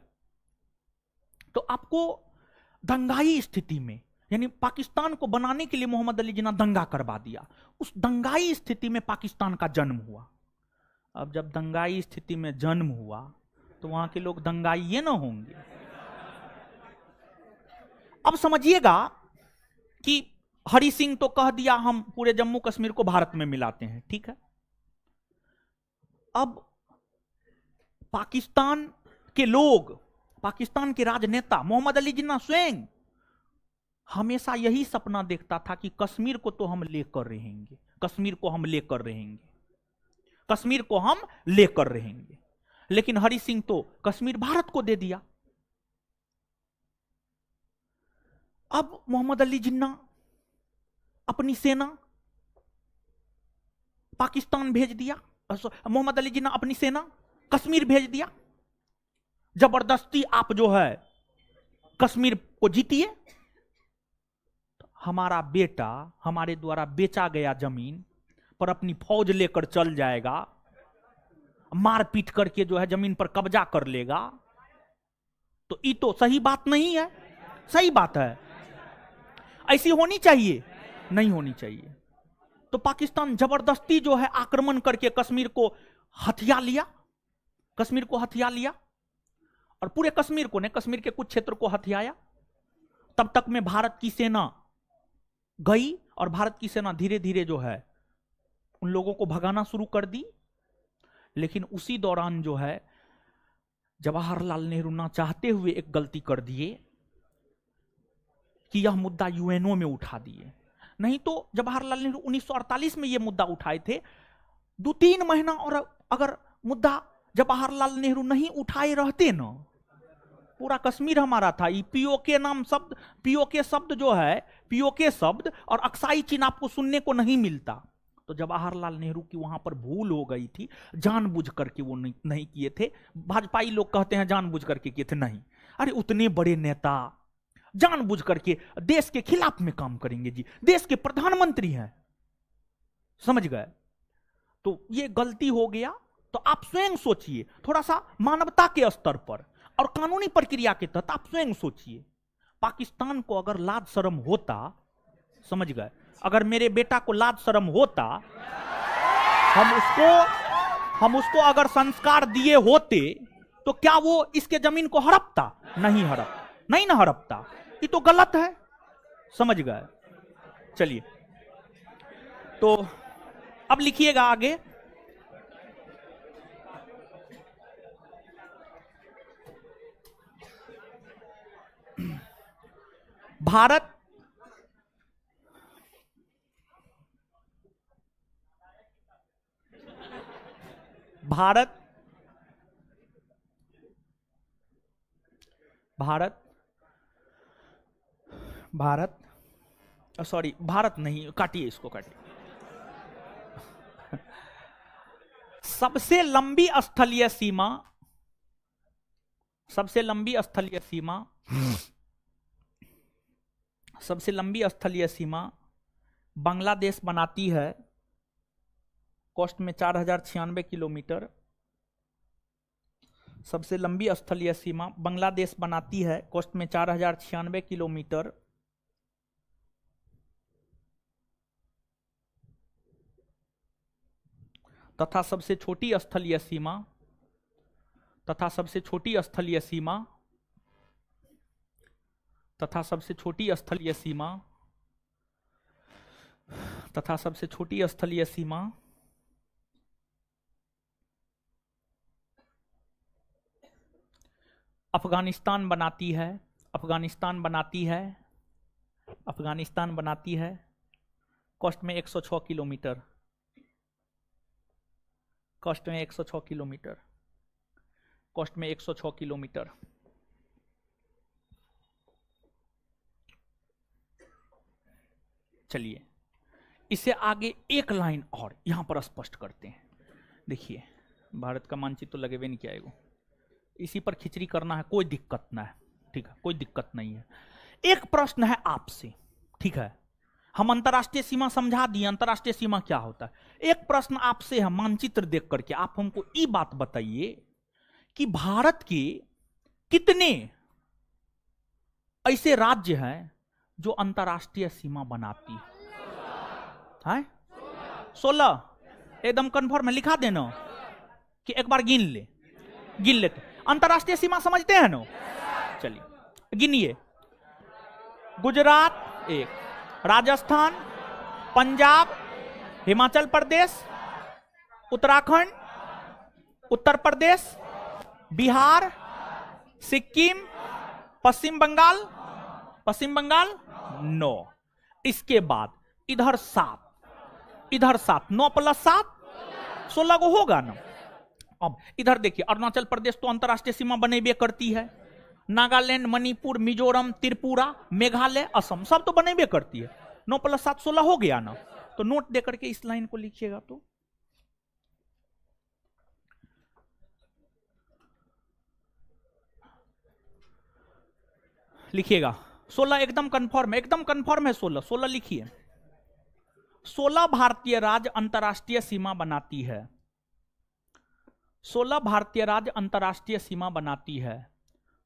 तो आपको दंगाई स्थिति में, यानी पाकिस्तान को बनाने के लिए मोहम्मद अली जिन्ना दंगा करवा दिया, उस दंगाई स्थिति में पाकिस्तान का जन्म हुआ। अब जब दंगाई स्थिति में जन्म हुआ तो वहां के लोग दंगाई ना होंगे। अब समझिएगा कि हरि सिंह तो कह दिया हम पूरे जम्मू कश्मीर को भारत में मिलाते हैं, ठीक है। अब पाकिस्तान के लोग, पाकिस्तान के राजनेता मोहम्मद अली जिन्ना स्वयं हमेशा यही सपना देखता था कि कश्मीर को तो हम लेकर रहेंगे, कश्मीर को हम लेकर रहेंगे, कश्मीर को हम लेकर रहेंगे। लेकिन हरि सिंह तो कश्मीर भारत को दे दिया। अब मोहम्मद अली जिन्ना अपनी सेना पाकिस्तान भेज दिया, मोहम्मद अली जिन्ना अपनी सेना कश्मीर भेज दिया, जबरदस्ती आप जो है कश्मीर को जीतिए, हमारा बेटा हमारे द्वारा बेचा गया जमीन पर अपनी फौज लेकर चल जाएगा, मारपीट करके जो है जमीन पर कब्जा कर लेगा, तो ये तो सही बात नहीं है। सही बात है, ऐसी होनी चाहिए, नहीं होनी चाहिए। तो पाकिस्तान जबरदस्ती जो है आक्रमण करके कश्मीर को हथिया लिया, कश्मीर को हथिया लिया, और पूरे कश्मीर को ने, कश्मीर के कुछ क्षेत्र को हथियाया। तब तक में भारत की सेना गई और भारत की सेना धीरे धीरे जो है उन लोगों को भगाना शुरू कर दी। लेकिन उसी दौरान जो है जवाहरलाल नेहरू ना चाहते हुए एक गलती कर दिए कि यह मुद्दा यूएनओ में उठा दिए। नहीं तो जवाहरलाल नेहरू 1948 में यह मुद्दा उठाए थे, 2-3 महीना और अगर मुद्दा जवाहरलाल नेहरू नहीं उठाए रहते ना, पूरा कश्मीर हमारा था। पीओके नाम शब्द, पीओके शब्द जो है, पीओके शब्द और अक्साई चिन्ह आपको सुनने को नहीं मिलता। तो जवाहरलाल नेहरू की वहां पर भूल हो गई थी, जानबूझ करके वो नहीं किए थे। भाजपाई लोग कहते हैं जानबूझ करके किए थे, नहीं। अरे उतने बड़े नेता जानबूझ करके देश के खिलाफ में काम करेंगे जी, देश के प्रधानमंत्री हैं, समझ गए। तो ये गलती हो गया। तो आप स्वयं सोचिए, थोड़ा सा मानवता के स्तर पर और कानूनी प्रक्रिया के तहत आप स्वयं सोचिए, पाकिस्तान को अगर लाज शर्म होता, समझ गए, अगर मेरे बेटा को लाज शर्म होता, हम उसको अगर संस्कार दिए होते तो क्या वो इसके जमीन को हड़पता? नहीं हड़पता, नहीं ना हड़पता। ये तो गलत है, समझ गए। चलिए, तो अब लिखिएगा आगे। भारत भारत भारत भारत सॉरी, भारत नहीं, काटिए इसको, काटिए। सबसे लंबी स्थलीय सीमा, सबसे लंबी स्थलीय सीमा, सबसे लंबी स्थलीय सीमा बांग्लादेश बनाती है, कोस्ट में 4096 किलोमीटर। सबसे लंबी स्थलीय सीमा बांग्लादेश बनाती है, कोस्ट में 4096 किलोमीटर। तथा सबसे छोटी स्थलीय सीमा, तथा सबसे छोटी स्थलीय सीमा, तथा सबसे छोटी स्थलीय सीमा, तथा सबसे छोटी स्थलीय सीमा अफगानिस्तान बनाती है, अफगानिस्तान बनाती है, अफगानिस्तान बनाती है कोस्ट में 106 किलोमीटर, कोस्ट में 106 किलोमीटर, कोस्ट में 106 किलोमीटर। चलिए इससे आगे एक लाइन और यहां पर स्पष्ट करते हैं। देखिए भारत का मानचित्र तो लगे हुए नहीं क्या है, इसी पर खिचड़ी करना है, कोई दिक्कत ना है, ठीक है, कोई दिक्कत नहीं है। एक प्रश्न है आपसे, ठीक है, हम अंतरराष्ट्रीय सीमा समझा दिए, अंतरराष्ट्रीय सीमा क्या होता है। एक प्रश्न आपसे है मानचित्र देख करके, आप हमको ये बात बताइए कि भारत के कितने ऐसे राज्य हैं जो अंतरराष्ट्रीय सीमा बनाती है? 16। एकदम कंफर्म है, लिखा देना कि एक बार गिन लेते। अंतरराष्ट्रीय सीमा समझते हैं ना? चलिए गिनिए। गुजरात 1, राजस्थान, पंजाब, हिमाचल प्रदेश, उत्तराखंड, उत्तर प्रदेश, बिहार, सिक्किम, पश्चिम बंगाल, 9। इसके बाद इधर 7, इधर 7, 9 + 7 16 को होगा ना। अब इधर देखिए, अरुणाचल प्रदेश तो अंतरराष्ट्रीय सीमा बनेबे करती है, नागालैंड, मणिपुर, मिजोरम, त्रिपुरा, मेघालय, असम सब तो बनेबे करती है। 9 + 7 16 हो गया ना। तो नोट देकर के इस लाइन को लिखिएगा, तो लिखिएगा 16 एकदम कंफर्म है, एकदम कंफर्म है। 16 लिखिए। 16 भारतीय राज्य अंतरराष्ट्रीय सीमा बनाती है, 16 भारतीय राज्य अंतरराष्ट्रीय सीमा बनाती है,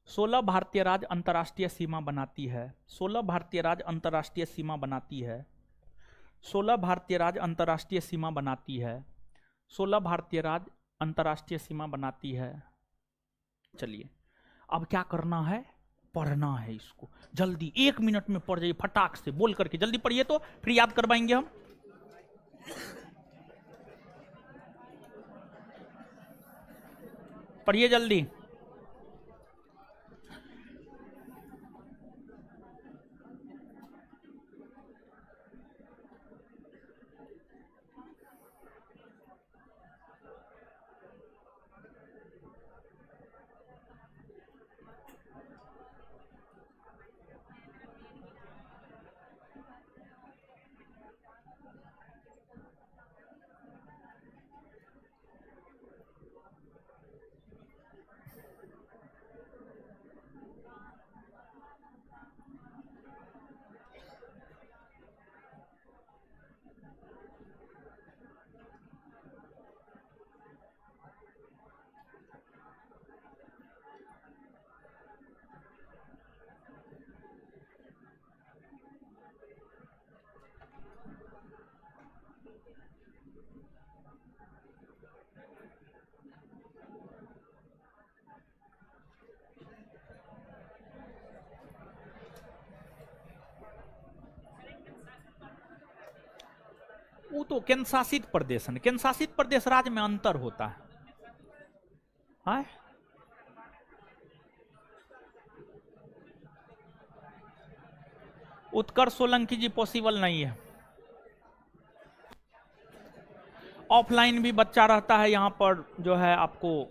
16 भारतीय राज्य अंतरराष्ट्रीय सीमा बनाती है, 16 भारतीय राज्य अंतरराष्ट्रीय सीमा बनाती है, 16 भारतीय राज्य अंतरराष्ट्रीय सीमा बनाती है, 16 भारतीय राज्य अंतरराष्ट्रीय सीमा बनाती है। चलिए अब क्या करना है, पढ़ना है इसको जल्दी, 1 मिनट में पढ़ जाइए, फटाक से बोल करके जल्दी पढ़िए, तो फिर याद करवाएंगे हम। पढ़िए जल्दी। वो तो केंद्र शासित प्रदेश है, केंद्र शासित प्रदेश राज्य में अंतर होता है। हाँ? उत्कर्ष सोलंकी जी पॉसिबल नहीं है, ऑफलाइन भी बच्चा रहता है यहाँ पर, जो है आपको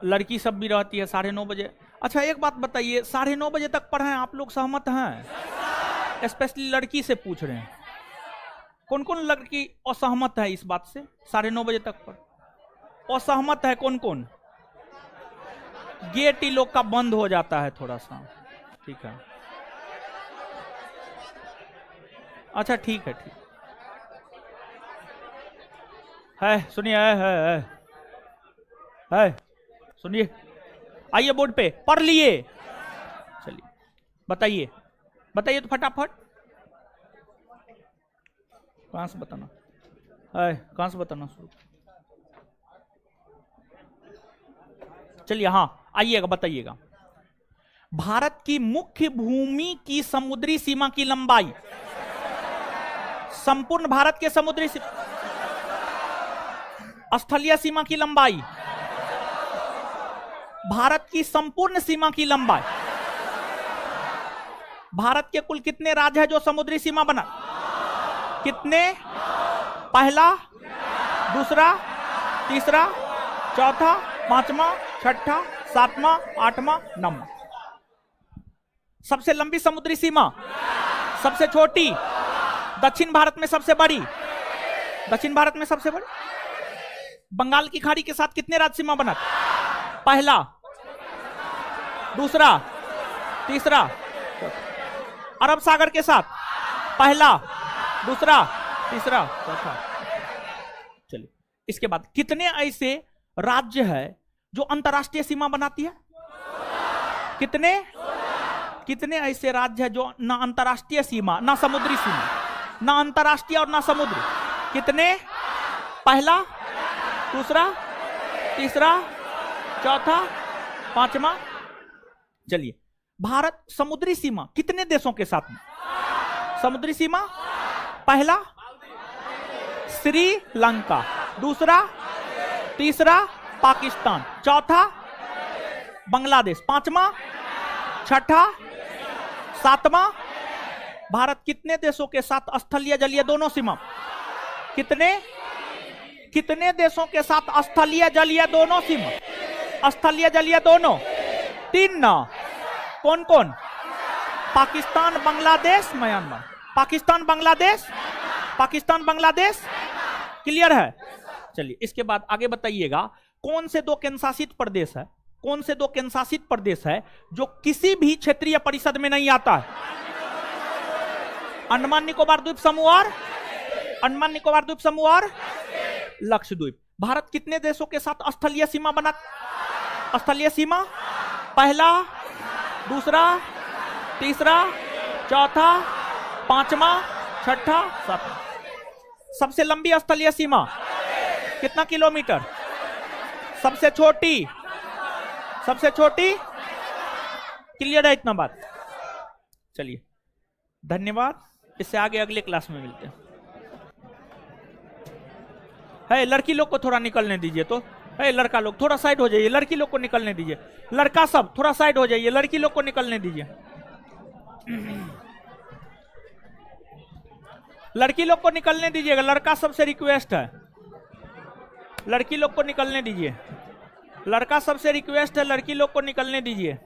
लड़की सब भी रहती है 9:30 बजे। अच्छा एक बात बताइए, 9:30 बजे तक पढ़ाएं, आप लोग सहमत हैं? स्पेशली लड़की से पूछ रहे हैं, कौन कौन लड़की असहमत है इस बात से? 9:30 बजे तक पर असहमत है कौन कौन? गेट ही लोग का बंद हो जाता है थोड़ा सा, ठीक है। अच्छा ठीक है, ठीक है, सुनिए, है सुनिए, आइए बोर्ड पे पढ़ लिए। चलिए बताइए, बताइए तो फटाफट, कहां से बताना है, कहां से बताना शुरू? चलिए हाँ आइएगा, बताइएगा। भारत की मुख्य भूमि की समुद्री सीमा की लंबाई, संपूर्ण भारत के समुद्री स्थलीय सीमा की लंबाई, भारत की संपूर्ण सीमा की लंबाई। भारत के कुल कितने राज्य हैं जो समुद्री सीमा बना? कितने? पहला, दूसरा, तीसरा, चौथा, पांचवा, छठा, सातवां, आठवां, नौवां। सबसे लंबी समुद्री सीमा, सबसे छोटी, दक्षिण भारत में सबसे बड़ी, दक्षिण भारत में सबसे बड़ी। बंगाल की खाड़ी के साथ कितने राज्य सीमा बना? पहला, दूसरा, तीसरा, अरब सागर के साथ पहला, दूसरा, तीसरा, चौथा। चलिए, इसके बाद कितने ऐसे राज्य है जो अंतरराष्ट्रीय सीमा बनाती है? कितने? कितने ऐसे राज्य है जो ना अंतरराष्ट्रीय सीमा, ना समुद्री सीमा, ना अंतरराष्ट्रीय और ना समुद्री? कितने? पहला, दूसरा, तीसरा, चौथा, पांचवा। चलिए, भारत समुद्री सीमा कितने देशों के साथ में? समुद्री सीमा, पहला श्रीलंका, दूसरा, तीसरा पाकिस्तान, चौथा बांग्लादेश, पांचवा, छठा, सातवां। भारत कितने देशों के साथ स्थलीय जलीय दोनों सीमा? कितने? कितने देशों के साथ स्थलीय जलीय दोनों सीमा? स्थलीय जलीय दोनों? 3 ना। कौन कौन? पाकिस्तान, बांग्लादेश, म्यांमार। पाकिस्तान, बांग्लादेश, पाकिस्तान, बांग्लादेश। क्लियर है? चलिए, इसके बाद आगे बताइएगा, कौन से 2 केंद्रशासित प्रदेश है, कौन से 2 केंद्रशासित प्रदेश है जो किसी भी क्षेत्रीय परिषद में नहीं आता है? अंडमान निकोबार द्वीप समूह और अंडमान निकोबार द्वीप समूह और लक्षद्वीप। भारत कितने देशों के साथ स्थलीय सीमा बना? स्थलीय सीमा, पहला, दूसरा, तीसरा, चौथा, पांचवा, छठा, सातवां। सबसे लंबी स्थलीय सीमा कितना किलोमीटर? सबसे छोटी? सबसे छोटी? क्लियर है इतना बात? चलिए, धन्यवाद। इससे आगे अगले क्लास में मिलते हैं। है, लड़की लोग को थोड़ा निकलने दीजिए। तो है, लड़का लोग थोड़ा साइड हो जाइए, लड़की लोग को निकलने दीजिए। लड़का सब थोड़ा साइड हो जाइए, लड़की लोग को निकलने दीजिए। लड़की लोग को निकलने दीजिएगा, लड़का सबसे रिक्वेस्ट है। लड़की लोग को निकलने दीजिए, लड़का सबसे रिक्वेस्ट है, लड़की लोग को निकलने दीजिए।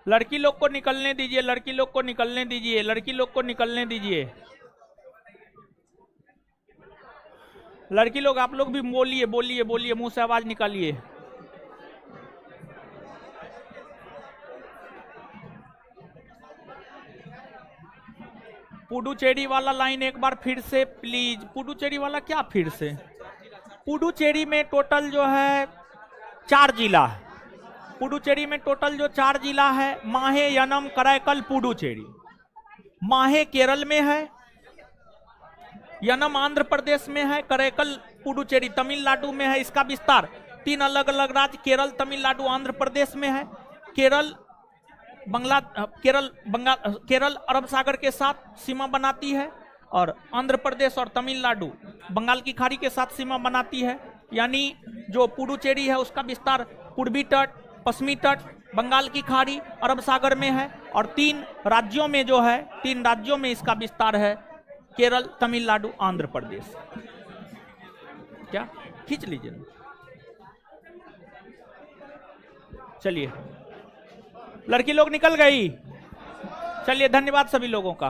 लड़की लोग को निकलने दीजिए, लड़की लोग को निकलने दीजिए, लड़की लोग को निकलने दीजिए। लड़की लोग, आप लोग भी बोलिए, बोलिए, बोलिए, मुंह से आवाज निकालिए। पुडुचेरी वाला लाइन एक बार फिर से प्लीज। पुडुचेरी वाला क्या फिर से? पुडुचेरी में टोटल जो है 4 जिला है। पुडुचेरी में टोटल जो 4 जिला है, माहे, यनम, कराईकल, पुडुचेरी। माहे केरल में है, यनम आंध्र प्रदेश में है, कराईकल पुडुचेरी तमिलनाडु में है। इसका विस्तार 3 अलग अलग राज्य केरल, तमिलनाडु, आंध्र प्रदेश में है। केरल केरल अरब सागर के साथ सीमा बनाती है और आंध्र प्रदेश और तमिलनाडु बंगाल की खाड़ी के साथ सीमा बनाती है। यानी जो पुडुचेरी है उसका विस्तार पूर्वी तट, पश्चिमी तट, बंगाल की खाड़ी, अरब सागर में है। और 3 राज्यों में जो है, 3 राज्यों में इसका विस्तार है, केरल, तमिलनाडु, आंध्र प्रदेश। क्या खींच लीजिए। चलिए, लड़की लोग निकल गई। चलिए, धन्यवाद सभी लोगों का।